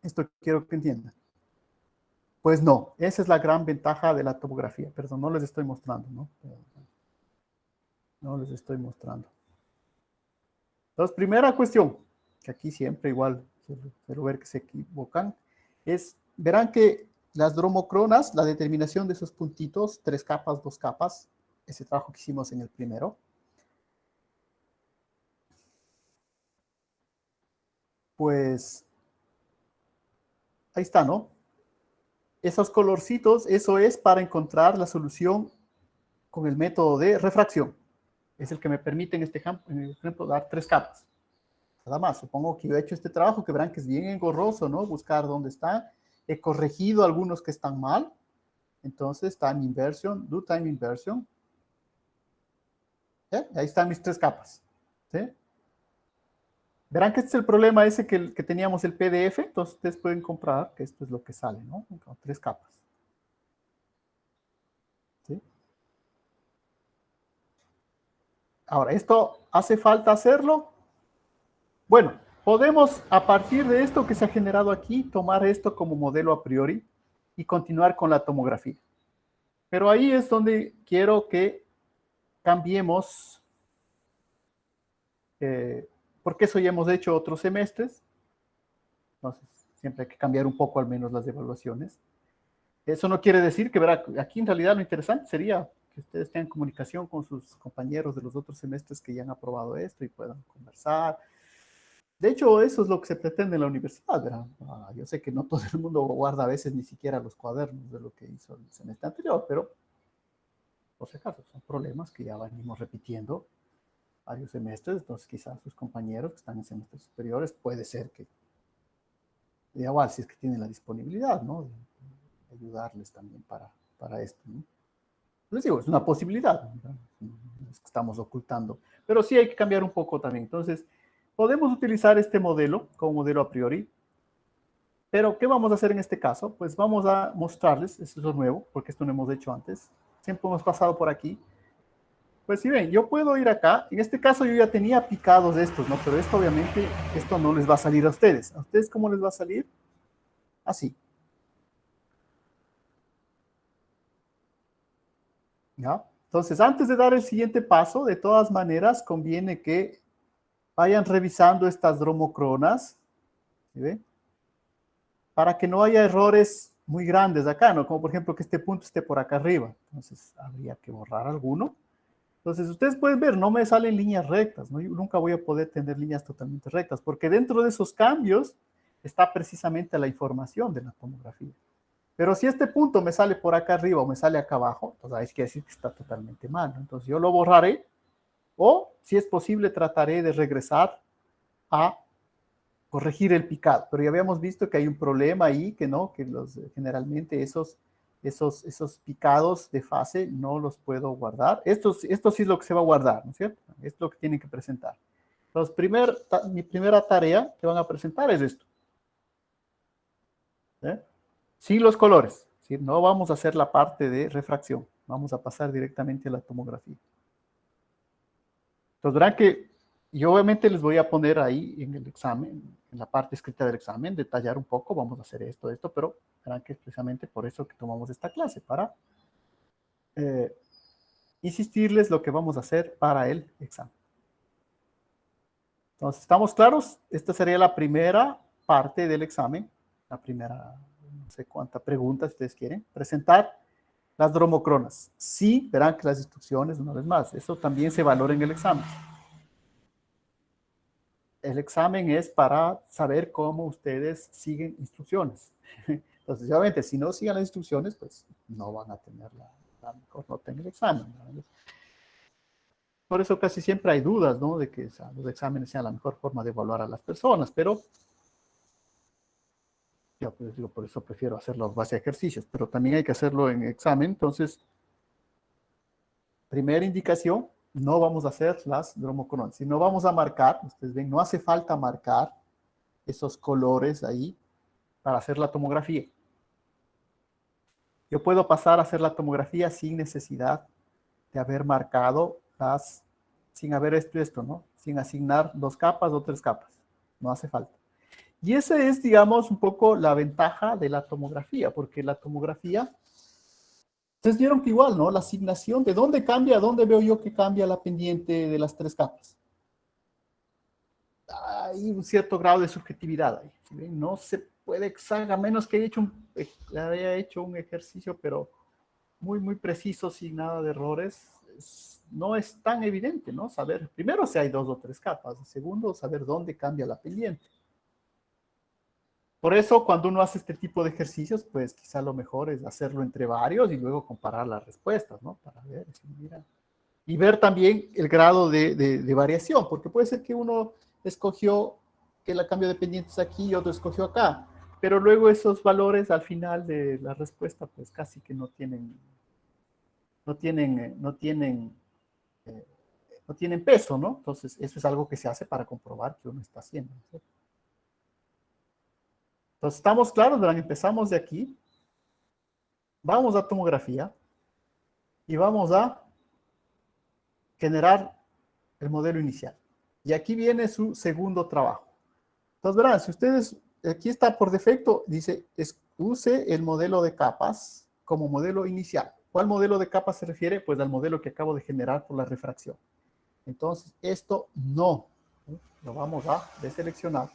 Esto quiero que entiendan. Pues no, esa es la gran ventaja de la tomografía. Perdón, no les estoy mostrando, ¿no? No les estoy mostrando. Entonces, primera cuestión, que aquí siempre igual, quiero ver que se equivocan, verán que las dromocronas, la determinación de esos puntitos, 3 capas, 2 capas, ese trabajo que hicimos en el primero, pues ahí está, ¿no? Esos colorcitos, eso es para encontrar la solución con el método de refracción. Es el que me permite en este ejemplo dar 3 capas. Nada más, supongo que yo he hecho este trabajo que verán que es bien engorroso, ¿no? Buscar dónde está. He corregido algunos que están mal. Entonces, time inversion, do time inversion. ¿Eh? Ahí están mis 3 capas. ¿Sí? Verán que este es el problema ese que teníamos el PDF. Entonces, ustedes pueden comprar, que esto es lo que sale, ¿no? Con 3 capas. ¿Sí? Ahora, ¿esto hace falta hacerlo? Bueno, podemos, a partir de esto que se ha generado aquí, tomar esto como modelo a priori y continuar con la tomografía. Pero ahí es donde quiero que cambiemos, porque eso ya hemos hecho otros semestres, entonces siempre hay que cambiar un poco al menos las evaluaciones. Eso no quiere decir que, verá, aquí en realidad lo interesante sería que ustedes tengan comunicación con sus compañeros de los otros semestres que ya han aprobado esto y puedan conversar. De hecho, eso es lo que se pretende en la universidad, ¿verdad? Yo sé que no todo el mundo guarda a veces ni siquiera los cuadernos de lo que hizo el semestre anterior, pero por si acaso son problemas que ya venimos repitiendo varios semestres, entonces quizás sus compañeros que están en semestres superiores puede ser que, igual si es que tienen la disponibilidad, ¿no? De ayudarles también para esto, ¿no? Les digo, es una posibilidad, ¿no? No es que estamos ocultando, pero sí hay que cambiar un poco también. Entonces, podemos utilizar este modelo como modelo a priori, pero ¿qué vamos a hacer en este caso? Pues vamos a mostrarles, esto es lo nuevo, porque esto no hemos hecho antes, siempre hemos pasado por aquí, Pues sí, ven, yo puedo ir acá. En este caso yo ya tenía picados estos, ¿no? Pero esto obviamente, esto no les va a salir a ustedes. ¿A ustedes cómo les va a salir? Así, ¿ya? Entonces, antes de dar el siguiente paso, de todas maneras, conviene que vayan revisando estas dromocronas, ¿sí ven? Para que no haya errores muy grandes acá, ¿no? Como por ejemplo que este punto esté por acá arriba. Entonces, habría que borrar alguno. Entonces, ustedes pueden ver, no me salen líneas rectas, ¿no? Yo nunca voy a poder tener líneas totalmente rectas, porque dentro de esos cambios está precisamente la información de la tomografía. Pero si este punto me sale por acá arriba o me sale acá abajo, entonces hay que decir que está totalmente mal, ¿no? Entonces yo lo borraré, o si es posible trataré de regresar a corregir el picado. Pero ya habíamos visto que hay un problema ahí, que no, que generalmente esos picados de fase no los puedo guardar. Esto sí es lo que se va a guardar, ¿no es cierto? Esto es lo que tienen que presentar. Entonces, mi primera tarea que van a presentar es esto. ¿Eh? Sin los colores. ¿Sí? No vamos a hacer la parte de refracción. Vamos a pasar directamente a la tomografía. Entonces, verán que yo obviamente les voy a poner ahí en el examen, en la parte escrita del examen, detallar un poco, vamos a hacer esto, pero verán que es precisamente por eso que tomamos esta clase, para eh, insistirles lo que vamos a hacer para el examen. Entonces, ¿estamos claros? Esta sería la primera parte del examen, la primera, no sé cuántas preguntas ustedes quieren, presentar las dromocronas. Sí, verán que las instrucciones, una vez más, eso también se valora en el examen. El examen es para saber cómo ustedes siguen instrucciones. Entonces, obviamente, si no sigan las instrucciones, pues no van a tener la mejor nota en el examen, ¿no? Por eso casi siempre hay dudas, ¿no? De que, o sea, los exámenes sean la mejor forma de evaluar a las personas, pero yo pues, digo, por eso prefiero hacerlo a base de ejercicios, pero también hay que hacerlo en examen. Entonces, primera indicación, no vamos a hacer las dromocronas, sino vamos a marcar, ustedes ven, no hace falta marcar esos colores ahí para hacer la tomografía. Yo puedo pasar a hacer la tomografía sin necesidad de haber marcado sin haber esto, ¿no? Sin asignar 2 capas o 3 capas. No hace falta. Y esa es, digamos, un poco la ventaja de la tomografía, porque la tomografía, ustedes vieron que igual, ¿no? La asignación, ¿de dónde cambia? ¿Dónde veo yo que cambia la pendiente de las 3 capas? Hay un cierto grado de subjetividad ahí. ¿Sí ven? No se puede a menos que haya hecho un ejercicio, pero muy preciso, sin nada de errores, no es tan evidente, ¿no? Saber, primero, si hay 2 o 3 capas, segundo, saber dónde cambia la pendiente. Por eso, cuando uno hace este tipo de ejercicios, pues quizá lo mejor es hacerlo entre varios y luego comparar las respuestas, ¿no? Para ver, mira. Y ver también el grado de variación, porque puede ser que uno escogió que el cambio de pendientes aquí y otro escogió acá, pero luego esos valores al final de la respuesta, pues casi que eh, no tienen peso, ¿no? Entonces, eso es algo que se hace para comprobar que uno está haciendo, ¿no? Entonces, ¿estamos claros? Verán, empezamos de aquí, vamos a tomografía y vamos a generar el modelo inicial. Y aquí viene su segundo trabajo. Entonces, verán, si ustedes, aquí está por defecto, dice, use el modelo de capas como modelo inicial. ¿Cuál modelo de capas se refiere? Pues al modelo que acabo de generar por la refracción. Entonces, esto no, ¿sí? Lo vamos a deseleccionar.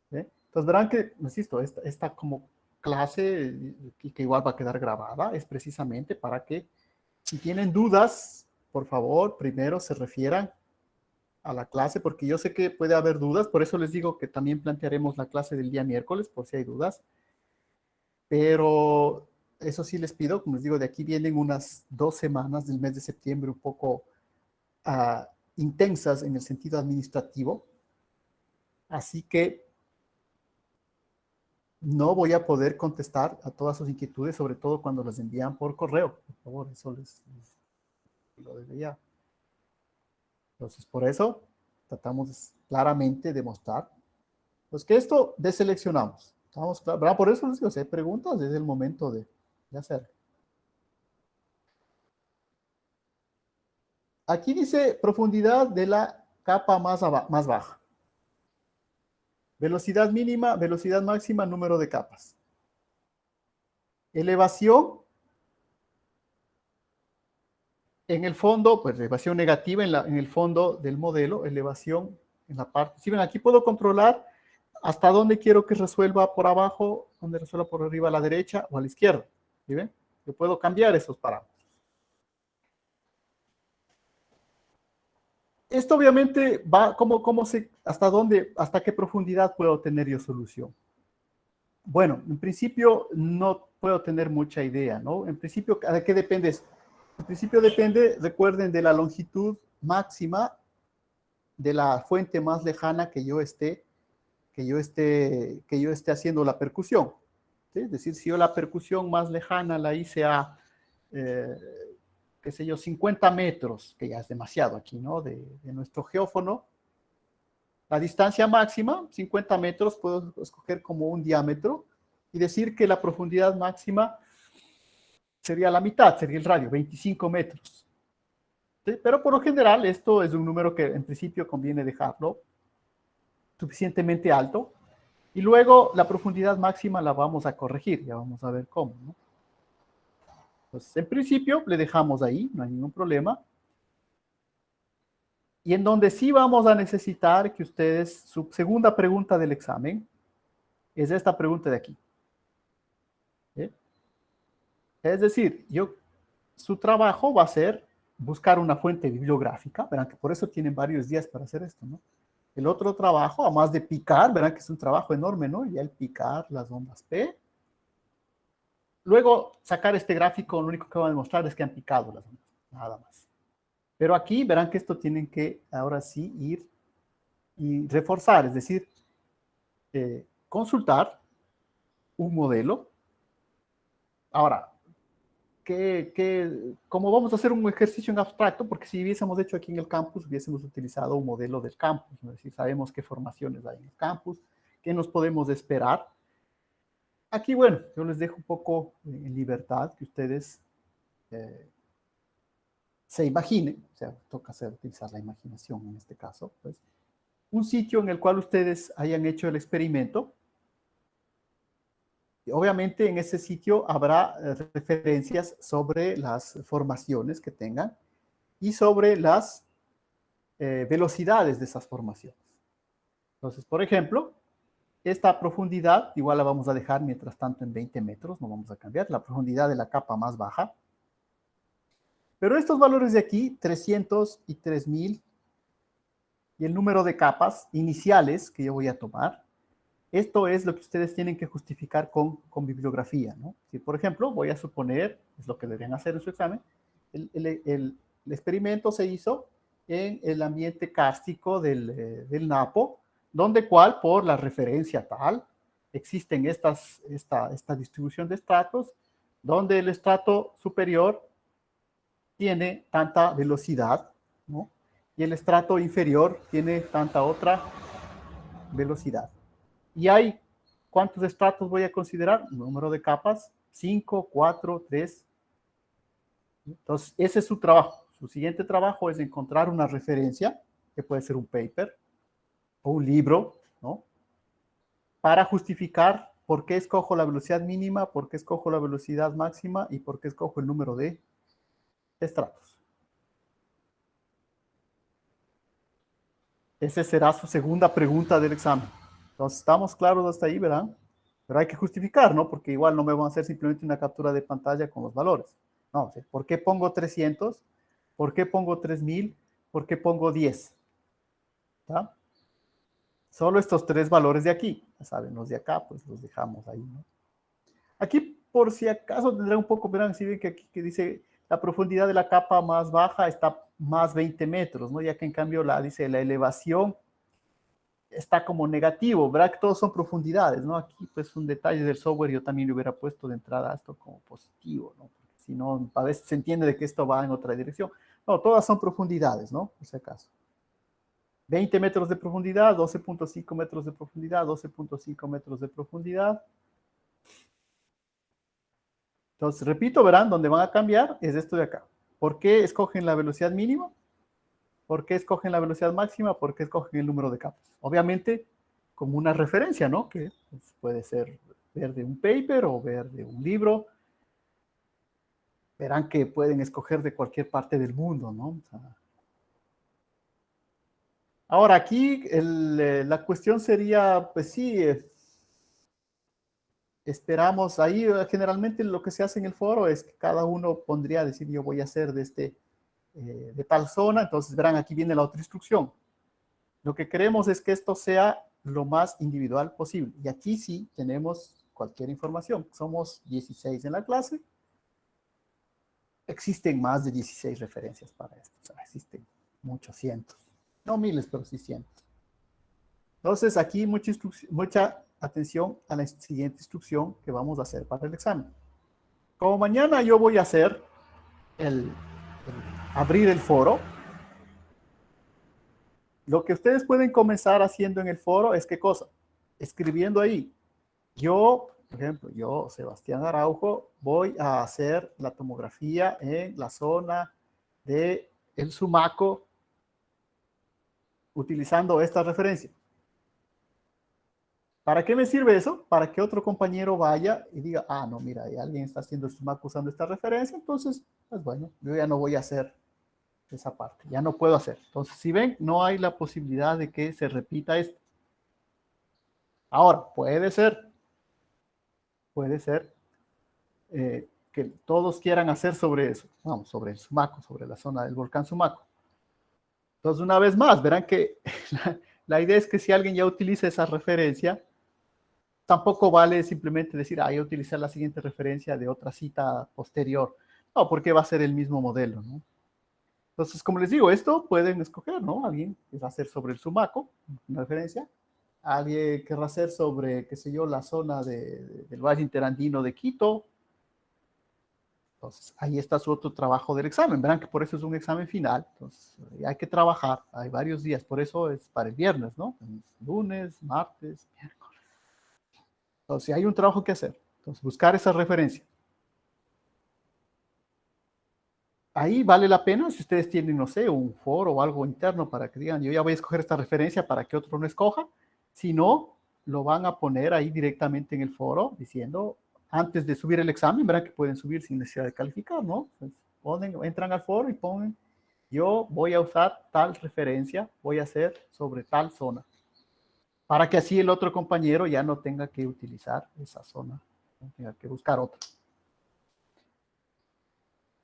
¿Sí? Entonces verán que, insisto, esta como clase, y que igual va a quedar grabada, es precisamente para que, si tienen dudas, por favor, primero se refieran a la clase, porque yo sé que puede haber dudas, por eso les digo que también plantearemos la clase del día miércoles, por si hay dudas, pero eso sí les pido, como les digo, de aquí vienen unas 2 semanas del mes de septiembre un poco intensas en el sentido administrativo, así que no voy a poder contestar a todas sus inquietudes, sobre todo cuando las envían por correo. Por favor, eso les lo debería. Entonces, por eso tratamos claramente de mostrar pues, que esto deseleccionamos. ¿Estamos claros? ¿Verdad? Por eso les digo, si hay preguntas, es el momento de hacer. Aquí dice profundidad de la capa más baja. Velocidad mínima, velocidad máxima, número de capas. Elevación, en el fondo, pues elevación negativa en el fondo del modelo, elevación en la parte. Si ven, aquí puedo controlar hasta dónde quiero que resuelva por abajo, dónde resuelva por arriba a la derecha o a la izquierda. ¿Sí ven? Yo puedo cambiar esos parámetros. Esto obviamente va, hasta dónde, hasta qué profundidad puedo tener yo solución. Bueno, en principio no puedo tener mucha idea, ¿no? En principio, ¿de qué depende eso? En principio depende, recuerden, de la longitud máxima de la fuente más lejana que yo esté haciendo la percusión. ¿Sí? Es decir, si yo la percusión más lejana la hice a, eh, qué sé yo, 50 metros, que ya es demasiado aquí, ¿no? De nuestro geófono, la distancia máxima, 50 metros, puedo escoger como un diámetro y decir que la profundidad máxima sería la mitad, sería el radio, 25 metros. ¿Sí? Pero por lo general esto es un número que en principio conviene dejarlo suficientemente alto y luego la profundidad máxima la vamos a corregir, ya vamos a ver cómo, ¿no? Pues en principio le dejamos ahí, no hay ningún problema. Y en donde sí vamos a necesitar que ustedes, su segunda pregunta del examen, es esta pregunta de aquí. ¿Sí? Es decir, su trabajo va a ser buscar una fuente bibliográfica, verán que por eso tienen varios días para hacer esto, ¿no? El otro trabajo, además de picar, verán que es un trabajo enorme, ¿no? Y el picar las ondas P. Luego, sacar este gráfico, lo único que va a demostrar es que han picado las ondas, nada más. Pero aquí verán que esto tienen que ahora sí ir y reforzar, es decir, consultar un modelo. Ahora, como vamos a hacer un ejercicio en abstracto, porque si hubiésemos hecho aquí en el campus, hubiésemos utilizado un modelo del campus, ¿no? Es decir, sabemos qué formaciones hay en el campus, qué nos podemos esperar. Aquí, bueno, yo les dejo un poco en libertad que ustedes se imaginen, o sea, toca utilizar la imaginación en este caso, pues, un sitio en el cual ustedes hayan hecho el experimento. Obviamente en ese sitio habrá referencias sobre las formaciones que tengan y sobre las velocidades de esas formaciones. Entonces, por ejemplo, esta profundidad igual la vamos a dejar mientras tanto en 20 metros, no vamos a cambiar, la profundidad de la capa más baja. Pero estos valores de aquí, 300 y 3000, y el número de capas iniciales que yo voy a tomar, esto es lo que ustedes tienen que justificar con bibliografía, ¿no? Si, por ejemplo, voy a suponer, es lo que deberían hacer en su examen, el experimento se hizo en el ambiente kárstico del Napo, donde cual, por la referencia tal, existen esta distribución de estratos, donde el estrato superior tiene tanta velocidad, ¿no? Y el estrato inferior tiene tanta otra velocidad. Y hay, ¿cuántos estratos voy a considerar? Número de capas, 5, 4, 3. Entonces, ese es su trabajo. Su siguiente trabajo es encontrar una referencia, que puede ser un paper o un libro, ¿no? Para justificar por qué escojo la velocidad mínima, por qué escojo la velocidad máxima y por qué escojo el número de estratos. Esa será su segunda pregunta del examen. Entonces, estamos claros hasta ahí, ¿verdad? Pero hay que justificar, ¿no? Porque igual no me van a hacer simplemente una captura de pantalla con los valores. No, ¿por qué pongo 300? ¿Por qué pongo 3000? ¿Por qué pongo 10? ¿Está? Solo estos tres valores de aquí. Ya saben, los de acá, pues los dejamos ahí, ¿no? Aquí, por si acaso, tendrá un poco, verán, si ven que aquí que dice la profundidad de la capa más baja está más 20 metros, ¿no? Ya que en cambio dice la elevación está como negativo, ¿verdad? Que todos son profundidades, ¿no? Aquí, pues, un detalle del software, yo también le hubiera puesto de entrada esto como positivo, ¿no? Porque si no, a veces se entiende de que esto va en otra dirección. No, todas son profundidades, ¿no? Por si acaso. 20 metros de profundidad, 12.5 metros de profundidad, 12.5 metros de profundidad. Entonces, repito, verán, donde van a cambiar es esto de acá. ¿Por qué escogen la velocidad mínima? ¿Por qué escogen la velocidad máxima? ¿Por qué escogen el número de capas? Obviamente, como una referencia, ¿no? Que pues, puede ser ver de un paper o ver de un libro. Verán que pueden escoger de cualquier parte del mundo, ¿no? O sea, ahora, aquí la cuestión sería, pues sí, esperamos ahí, generalmente lo que se hace en el foro es que cada uno pondría, decir, yo voy a hacer de tal zona, entonces verán, aquí viene la otra instrucción. Lo que queremos es que esto sea lo más individual posible. Y aquí sí tenemos cualquier información. Somos 16 en la clase. Existen más de 16 referencias para esto. O sea, existen muchos cientos. No miles, pero sí cientos. Entonces, aquí mucha atención a la siguiente instrucción que vamos a hacer para el examen. Como mañana yo voy a hacer abrir el foro, lo que ustedes pueden comenzar haciendo en el foro es ¿qué cosa? Escribiendo ahí. Yo, por ejemplo, yo, Sebastián Araujo, voy a hacer la tomografía en la zona de el Sumaco utilizando esta referencia. ¿Para qué me sirve eso? Para que otro compañero vaya y diga, ah, no, mira, alguien está haciendo el Sumaco usando esta referencia, entonces, pues bueno, yo ya no voy a hacer esa parte, ya no puedo hacer. Entonces, si ven, no hay la posibilidad de que se repita esto. Ahora, puede ser que todos quieran hacer sobre eso, vamos, sobre el Sumaco, sobre la zona del volcán Sumaco. Entonces, una vez más, verán que la idea es que si alguien ya utiliza esa referencia, tampoco vale simplemente decir, ah, yo utilicé la siguiente referencia de otra cita posterior. No, porque va a ser el mismo modelo, ¿no? Entonces, como les digo, esto pueden escoger, ¿no? Alguien querrá hacer sobre el Sumaco, una referencia. Alguien querrá hacer sobre, qué sé yo, la zona del Valle Interandino de Quito. Entonces, ahí está su otro trabajo del examen. Verán que por eso es un examen final. Entonces, hay que trabajar. Hay varios días. Por eso es para el viernes, ¿no? Lunes, martes, miércoles. Entonces, hay un trabajo que hacer. Entonces, buscar esa referencia. Ahí vale la pena si ustedes tienen, no sé, un foro o algo interno para que digan, yo ya voy a escoger esta referencia para que otro no escoja. Si no, lo van a poner ahí directamente en el foro diciendo, antes de subir el examen, verán que pueden subir sin necesidad de calificar, ¿no? Entonces, entran al foro y ponen, yo voy a usar tal referencia, voy a hacer sobre tal zona, para que así el otro compañero ya no tenga que utilizar esa zona, no tenga que buscar otra.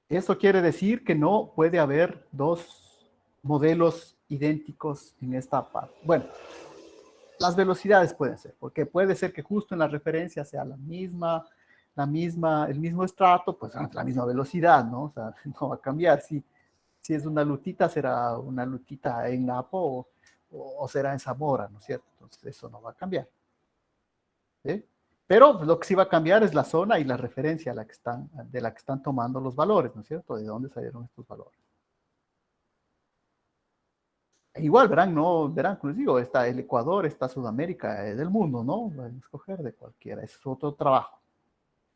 Eso quiere decir que no puede haber dos modelos idénticos en esta parte. Bueno, las velocidades pueden ser, porque puede ser que justo en la referencia sea el mismo estrato, pues la misma velocidad, ¿no? O sea, no va a cambiar. Si es una lutita, será una lutita en Napo o será en Zamora, ¿no es cierto? Entonces eso no va a cambiar. ¿Sí? Pero lo que sí va a cambiar es la zona y la referencia de la que están tomando los valores, ¿no es cierto? ¿De dónde salieron estos valores? Igual, verán, no, verán, como les digo, está el Ecuador, está Sudamérica, del mundo, ¿no? Van a escoger de cualquiera, es otro trabajo.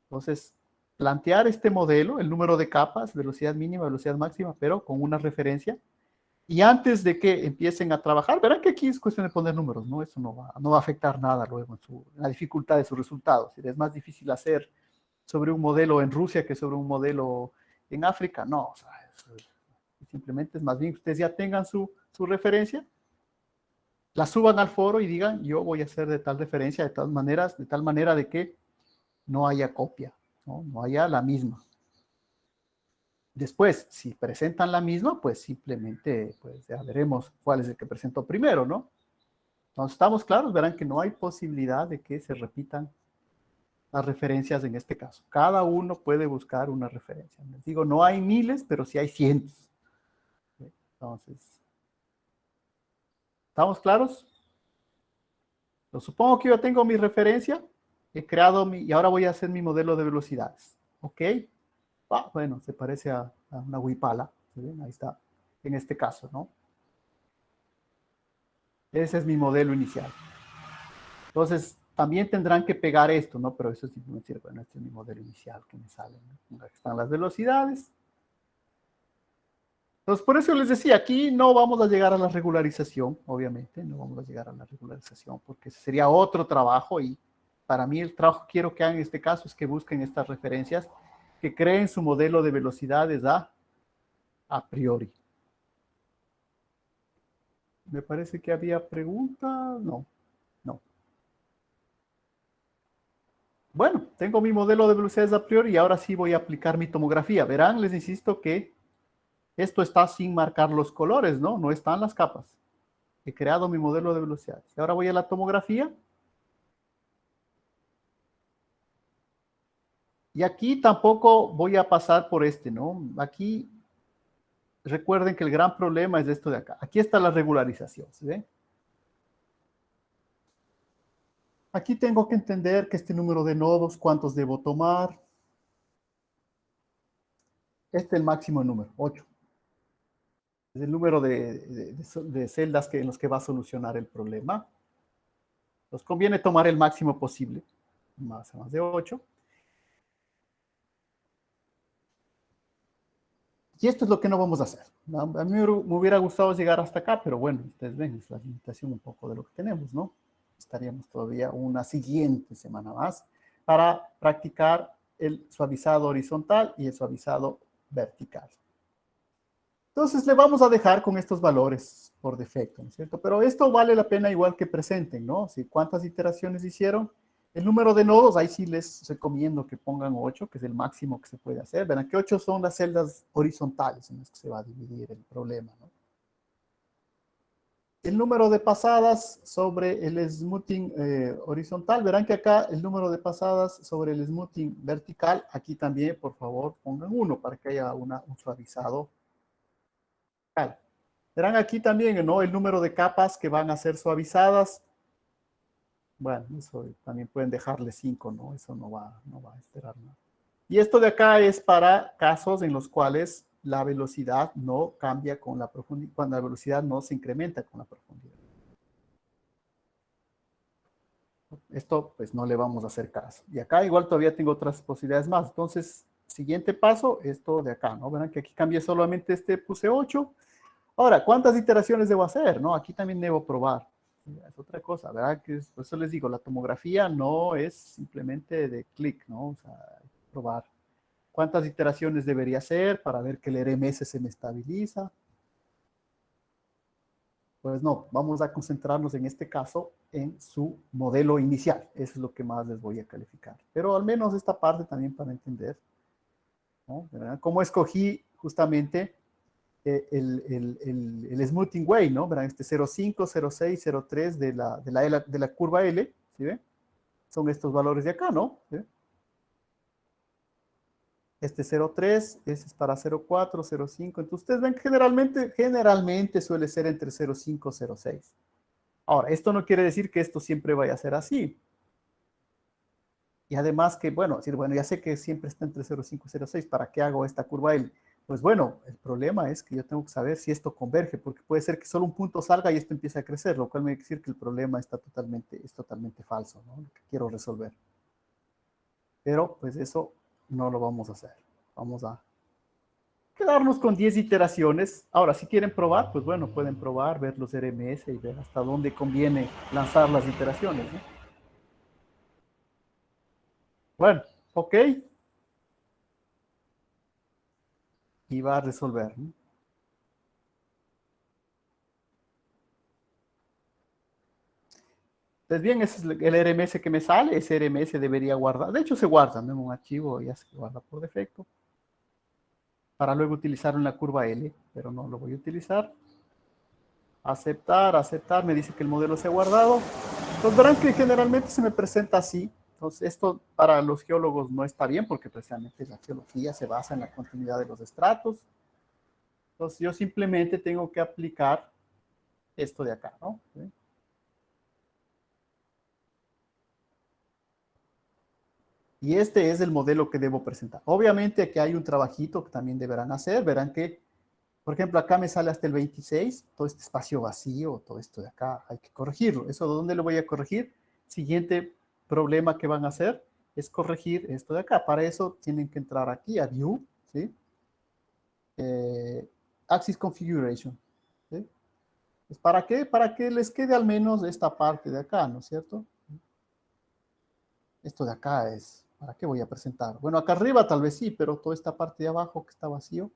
Entonces, plantear este modelo, el número de capas, velocidad mínima, velocidad máxima, pero con una referencia. Y antes de que empiecen a trabajar, verán que aquí es cuestión de poner números, ¿no? Eso no va a afectar nada luego en la dificultad de sus resultados. Es más difícil hacer sobre un modelo en Rusia que sobre un modelo en África. No, o sea, simplemente es más bien que ustedes ya tengan su referencia, la suban al foro y digan, yo voy a hacer de tal referencia, de tal manera de que no haya copia, no haya la misma. Después, si presentan la misma, pues simplemente pues ya veremos cuál es el que presentó primero, ¿no? Entonces, estamos claros, verán que no hay posibilidad de que se repitan las referencias en este caso. Cada uno puede buscar una referencia. Les digo, no hay miles, pero sí hay cientos. Entonces, ¿estamos claros? Lo supongo que yo tengo mi referencia, he creado y ahora voy a hacer mi modelo de velocidades. ¿Ok? Bueno, se parece a una huipala. ¿Sí ven? Ahí está, en este caso, ¿no? Ese es mi modelo inicial. Entonces, también tendrán que pegar esto, ¿no? Pero eso simplemente, bueno, este es mi modelo inicial que me sale, ¿no? Aquí están las velocidades. Entonces, por eso les decía, aquí no vamos a llegar a la regularización, obviamente, no vamos a llegar a la regularización, porque ese sería otro trabajo y para mí el trabajo que quiero que hagan en este caso es que busquen estas referencias, que creen su modelo de velocidades a priori. Me parece que había preguntas. No, no. Bueno, tengo mi modelo de velocidades a priori y ahora sí voy a aplicar mi tomografía. Verán, les insisto que esto está sin marcar los colores, ¿no? No están las capas. He creado mi modelo de velocidades. Y ahora voy a la tomografía. Y aquí tampoco voy a pasar por este, ¿no? Aquí recuerden que el gran problema es esto de acá. Aquí está la regularización, ¿sí ven? Aquí tengo que entender que este número de nodos, cuántos debo tomar. Este es el máximo número, 8. Es el número de celdas en los que va a solucionar el problema. Nos conviene tomar el máximo posible, más de 8. Y esto es lo que no vamos a hacer. A mí me hubiera gustado llegar hasta acá, pero bueno, ustedes ven, es la limitación un poco de lo que tenemos, ¿no? Estaríamos todavía una siguiente semana más para practicar el suavizado horizontal y el suavizado vertical. Entonces le vamos a dejar con estos valores por defecto, ¿no es cierto? Pero esto vale la pena igual que presenten, ¿no? Si cuántas iteraciones hicieron, el número de nodos, ahí sí les recomiendo que pongan 8, que es el máximo que se puede hacer. Verán que 8 son las celdas horizontales en las que se va a dividir el problema, ¿no? El número de pasadas sobre el smoothing horizontal, verán que acá el número de pasadas sobre el smoothing vertical, aquí también, por favor, pongan 1 para que haya un suavizado. Verán aquí también, ¿no? El número de capas que van a ser suavizadas. Bueno, eso también pueden dejarle 5, ¿no? Eso no va a esperar nada. Y esto de acá es para casos en los cuales la velocidad no cambia con la profundidad, cuando la velocidad no se incrementa con la profundidad. Esto pues no le vamos a hacer caso. Y acá igual todavía tengo otras posibilidades más. Entonces, siguiente paso, esto de acá, ¿no? Verán que aquí cambié solamente puse 8. Ahora, ¿cuántas iteraciones debo hacer? No, aquí también debo probar. Es otra cosa, ¿verdad? Que por eso les digo, la tomografía no es simplemente de clic, ¿no? O sea, hay que probar. ¿Cuántas iteraciones debería hacer para ver que el RMS se me estabiliza? Pues no, vamos a concentrarnos en este caso en su modelo inicial. Eso es lo que más les voy a calificar. Pero al menos esta parte también para entender, ¿no? ¿Verdad? ¿Cómo escogí justamente el smoothing way, ¿no? Verán, 0.5, 0.6, 0.3 de la curva L, ¿sí ven? Son estos valores de acá, ¿no? ¿Sí? 0.3, ese es para 0.4, 0.5. Entonces, ustedes ven que generalmente suele ser entre 0.5 y 0.6. Ahora, esto no quiere decir que esto siempre vaya a ser así. Y además que, bueno, decir, bueno, ya sé que siempre está entre 0.5 y 0.6, ¿para qué hago esta curva L? Pues bueno, el problema es que yo tengo que saber si esto converge, porque puede ser que solo un punto salga y esto empiece a crecer, lo cual me quiere decir que el problema es totalmente falso, ¿no? Lo que quiero resolver. Pero, pues eso no lo vamos a hacer. Vamos a quedarnos con 10 iteraciones. Ahora, si quieren probar, pues bueno, pueden probar, ver los RMS y ver hasta dónde conviene lanzar las iteraciones, ¿no? Bueno, ok. Y va a resolver, ¿no? Pues bien, ese es el RMS que me sale, ese RMS debería guardar, de hecho se guarda, ¿no? En un archivo ya se guarda por defecto, para luego utilizarlo en la curva L, pero no lo voy a utilizar. Aceptar, aceptar, me dice que el modelo se ha guardado. Entonces verán que generalmente se me presenta así. Entonces esto para los geólogos no está bien porque precisamente la geología se basa en la continuidad de los estratos. Entonces yo simplemente tengo que aplicar esto de acá, ¿no? ¿Sí? Y este es el modelo que debo presentar. Obviamente aquí hay un trabajito que también deberán hacer. Verán que, por ejemplo, acá me sale hasta el 26, todo este espacio vacío, todo esto de acá, hay que corregirlo. ¿Eso dónde lo voy a corregir? Siguiente problema que van a hacer es corregir esto de acá. Para eso tienen que entrar aquí a View, ¿sí? Eh, axis configuration. ¿Sí? Pues, ¿para qué? Para que les quede al menos esta parte de acá, ¿no es cierto? Esto de acá es, ¿para qué voy a presentar? Bueno, acá arriba tal vez sí, pero toda esta parte de abajo que está vacío.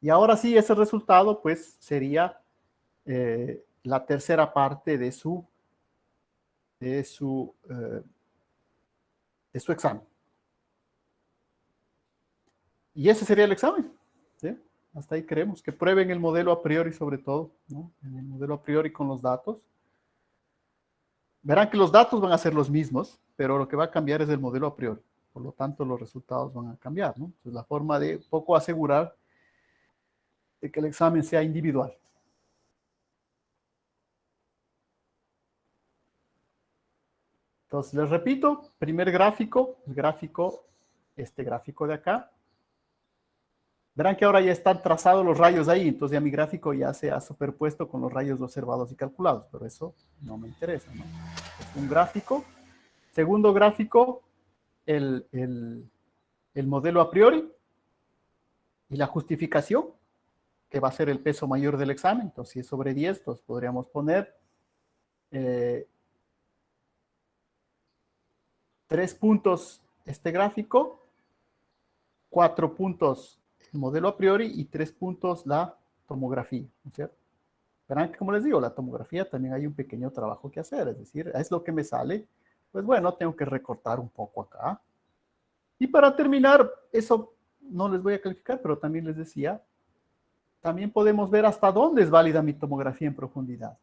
Y ahora sí, ese resultado, pues, sería la tercera parte de su, eh, de su examen. Y ese sería el examen. ¿Sí? Hasta ahí creemos que prueben el modelo a priori sobre todo, ¿no? El modelo a priori con los datos. Verán que los datos van a ser los mismos, pero lo que va a cambiar es el modelo a priori. Por lo tanto, los resultados van a cambiar, ¿no? Entonces, la forma de poco asegurar de que el examen sea individual. Entonces, les repito, primer gráfico, el gráfico, este gráfico de acá. Verán que ahora ya están trazados los rayos ahí, entonces ya mi gráfico ya se ha superpuesto con los rayos observados y calculados, pero eso no me interesa, ¿no? Es un gráfico. Segundo gráfico, el modelo a priori y la justificación, que va a ser el peso mayor del examen. Entonces, si es sobre 10, entonces podríamos poner 3 puntos este gráfico, 4 puntos el modelo a priori y 3 puntos la tomografía, ¿no es cierto? Verán que, como les digo, la tomografía también hay un pequeño trabajo que hacer, es decir, es lo que me sale, pues bueno, tengo que recortar un poco acá. Y para terminar, eso no les voy a calificar, pero también les decía, también podemos ver hasta dónde es válida mi tomografía en profundidad.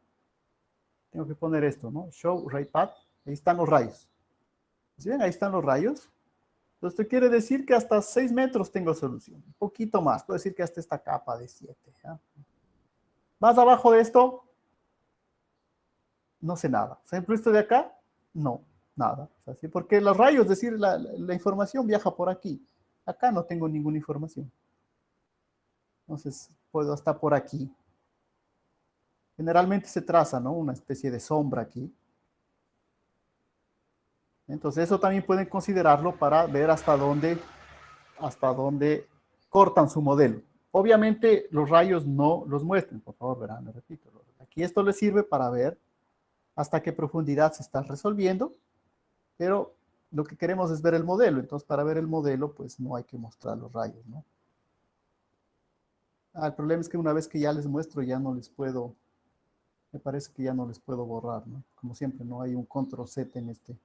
Tengo que poner esto, ¿no? Show ray path, ahí están los rayos. ¿Sí ven? Ahí están los rayos. Entonces, esto quiere decir que hasta 6 metros tengo solución. Un poquito más, puedo decir que hasta esta capa de 7. ¿Ya? Más abajo de esto, no sé nada. Por ejemplo, esto de acá, no, nada. O sea, ¿sí? Porque los rayos, es decir, la información viaja por aquí. Acá no tengo ninguna información. Entonces, puedo hasta por aquí. Generalmente se traza, ¿no? Una especie de sombra aquí. Entonces, eso también pueden considerarlo para ver hasta dónde cortan su modelo. Obviamente, los rayos no los muestren, por favor, verán, lo repito. Aquí esto les sirve para ver hasta qué profundidad se está resolviendo, pero lo que queremos es ver el modelo. Entonces, para ver el modelo, pues no hay que mostrar los rayos, ¿no? El problema es que una vez que ya les muestro, ya no les puedo, me parece que ya no les puedo borrar, ¿no? Como siempre, no hay un control Z en este.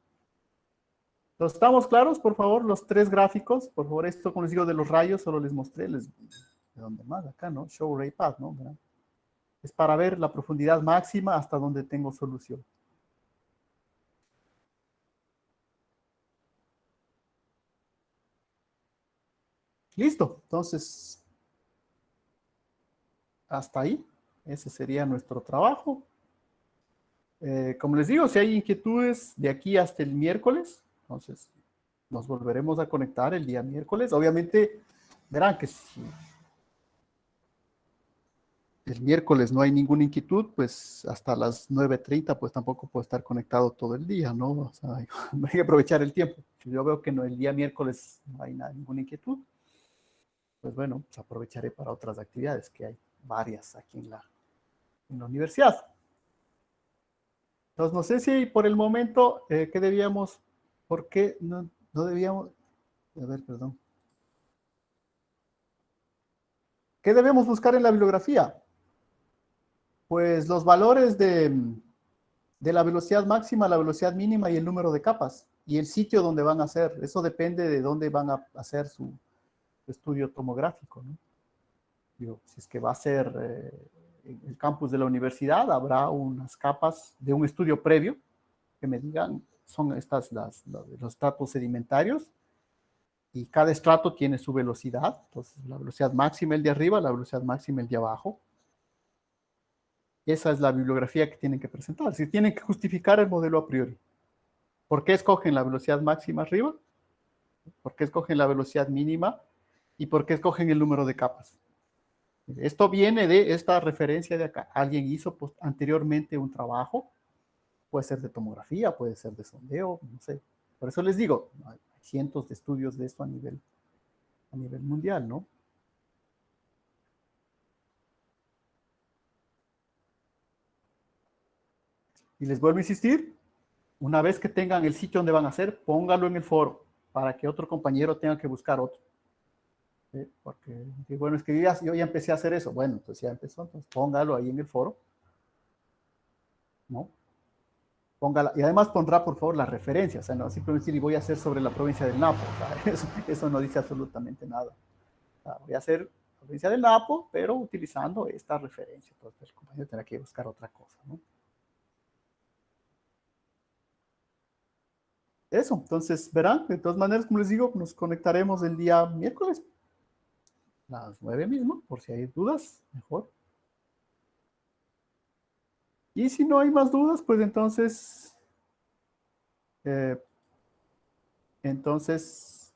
Entonces, ¿estamos claros? Por favor, los 3 gráficos. Por favor, esto, como les digo, de los rayos, solo les mostré. ¿De dónde más? Acá, ¿no? Show ray path, ¿no? ¿Verdad? Es para ver la profundidad máxima hasta donde tengo solución. Listo. Entonces, hasta ahí. Ese sería nuestro trabajo. Como les digo, si hay inquietudes de aquí hasta el miércoles, entonces nos volveremos a conectar el día miércoles. Obviamente, verán que si el miércoles no hay ninguna inquietud, pues hasta las 9:30, pues tampoco puedo estar conectado todo el día, ¿no? O sea, hay que aprovechar el tiempo. Si yo veo que no, el día miércoles no hay ninguna inquietud, pues bueno, pues aprovecharé para otras actividades, que hay varias aquí en la universidad. Entonces, no sé si por el momento, ¿qué debíamos? ¿Por qué no debíamos? A ver, perdón. ¿Qué debemos buscar en la bibliografía? Pues los valores de la velocidad máxima, la velocidad mínima y el número de capas y el sitio donde van a hacer. Eso depende de dónde van a hacer su estudio tomográfico, ¿no? Digo, si es que va a ser en el campus de la universidad, habrá unas capas de un estudio previo que me digan, son estas los estratos sedimentarios y cada estrato tiene su velocidad. Entonces, la velocidad máxima el de arriba, la velocidad máxima el de abajo. Esa es la bibliografía que tienen que presentar. Si tienen que justificar el modelo a priori. ¿Por qué escogen la velocidad máxima arriba? ¿Por qué escogen la velocidad mínima? ¿Y por qué escogen el número de capas? Esto viene de esta referencia de acá. Alguien hizo anteriormente un trabajo, puede ser de tomografía, puede ser de sondeo, no sé. Por eso les digo, hay cientos de estudios de esto a nivel mundial, ¿no? Y les vuelvo a insistir, una vez que tengan el sitio donde van a hacer, póngalo en el foro para que otro compañero tenga que buscar otro. ¿Sí? Porque, bueno, es que yo ya empecé a hacer eso. Bueno, entonces ya empezó, entonces póngalo ahí en el foro, ¿no? Póngala, y además pondrá, por favor, la referencia, o sea, no simplemente decir, y voy a hacer sobre la provincia del Napo, o sea, eso no dice absolutamente nada. O sea, voy a hacer la provincia del Napo, pero utilizando esta referencia, entonces el compañero tendrá que buscar otra cosa, ¿no? Eso, entonces, verán, de todas maneras, como les digo, nos conectaremos el día miércoles, a las 9 mismo, por si hay dudas, mejor. Y si no hay más dudas, pues eh, entonces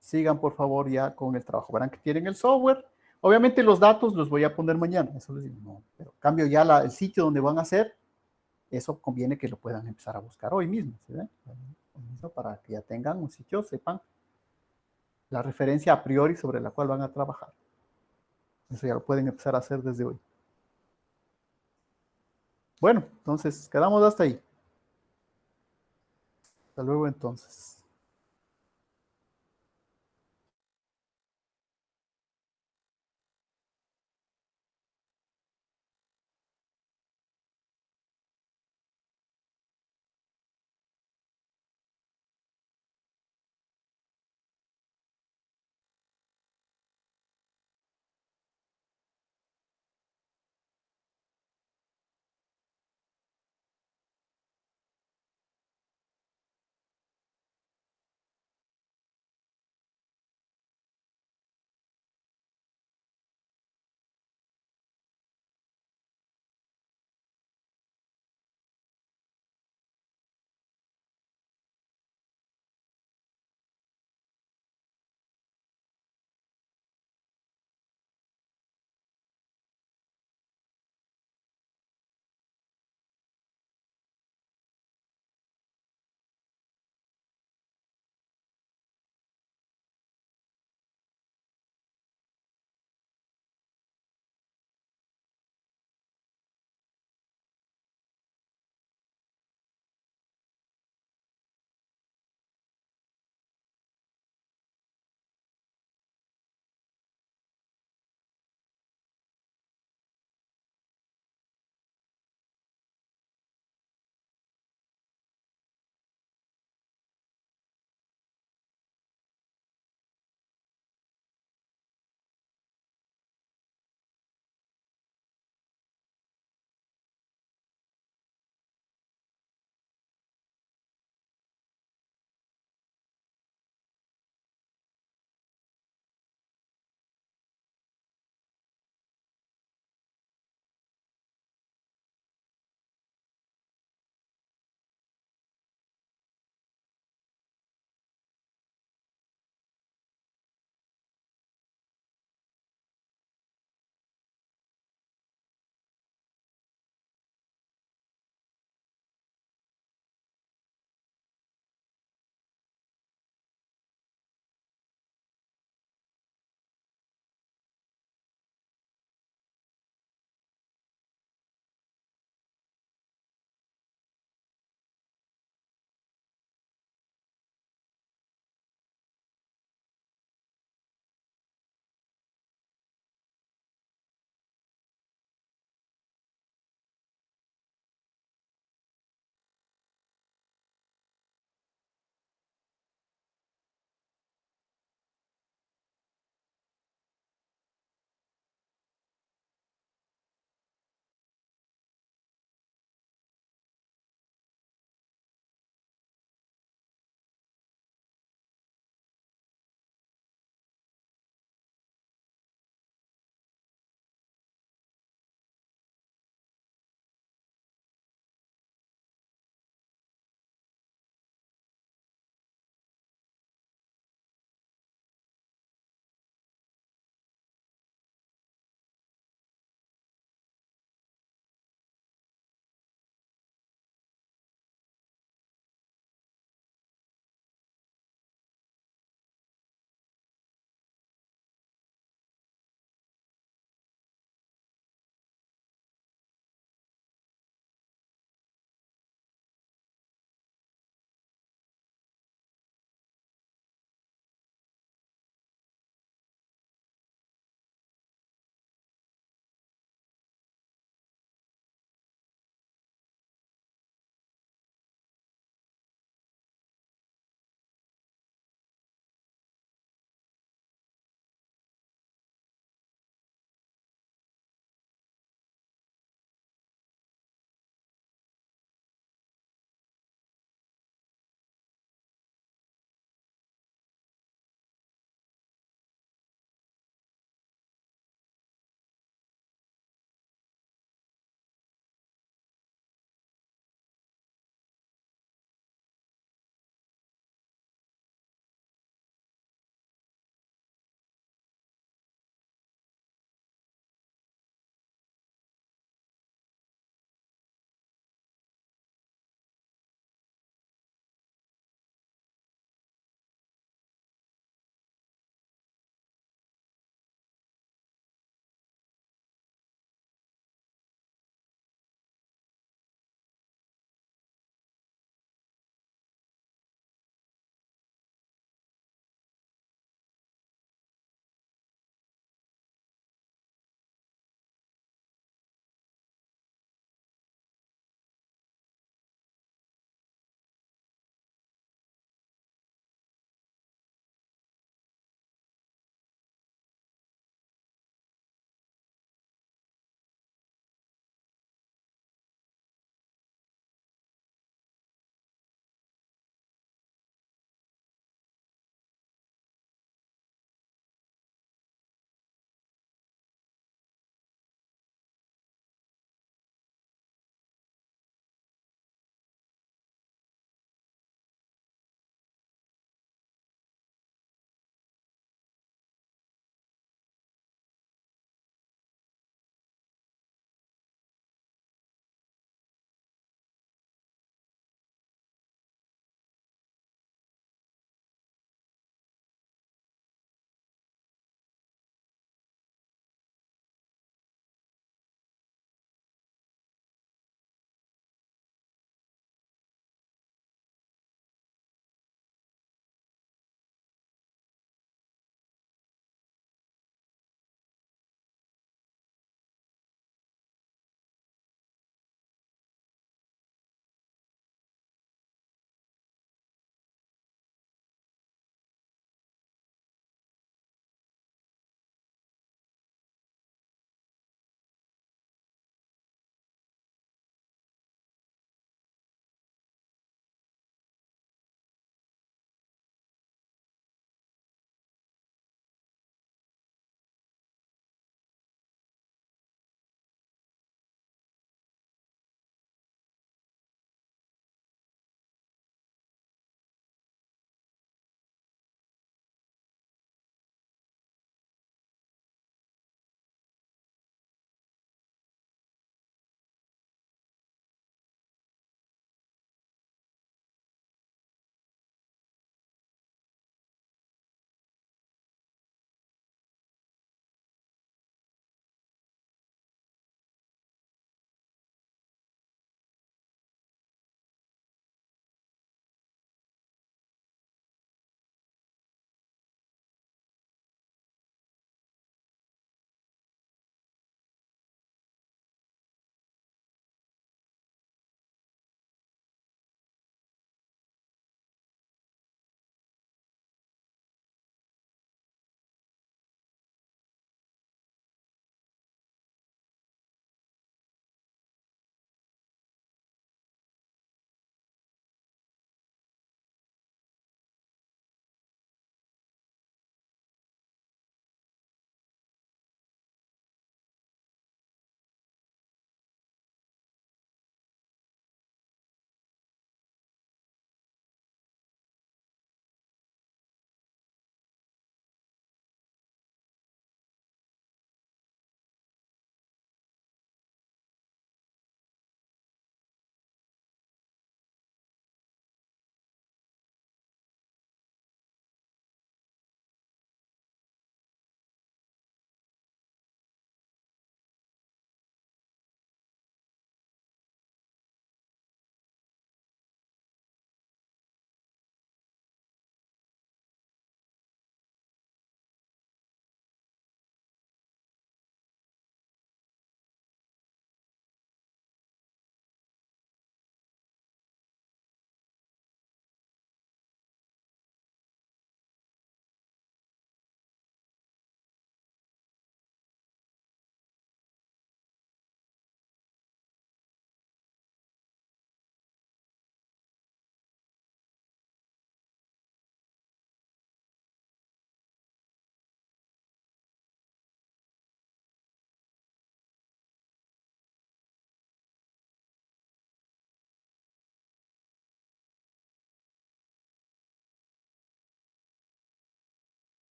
sigan por favor ya con el trabajo. Verán que tienen el software. Obviamente los datos los voy a poner mañana, eso les digo, no, pero cambio ya el sitio donde van a hacer, eso conviene que lo puedan empezar a buscar hoy mismo, ¿sí ven? Hoy mismo para que ya tengan un sitio, sepan la referencia a priori sobre la cual van a trabajar. Eso ya lo pueden empezar a hacer desde hoy. Bueno, entonces quedamos hasta ahí. Hasta luego entonces.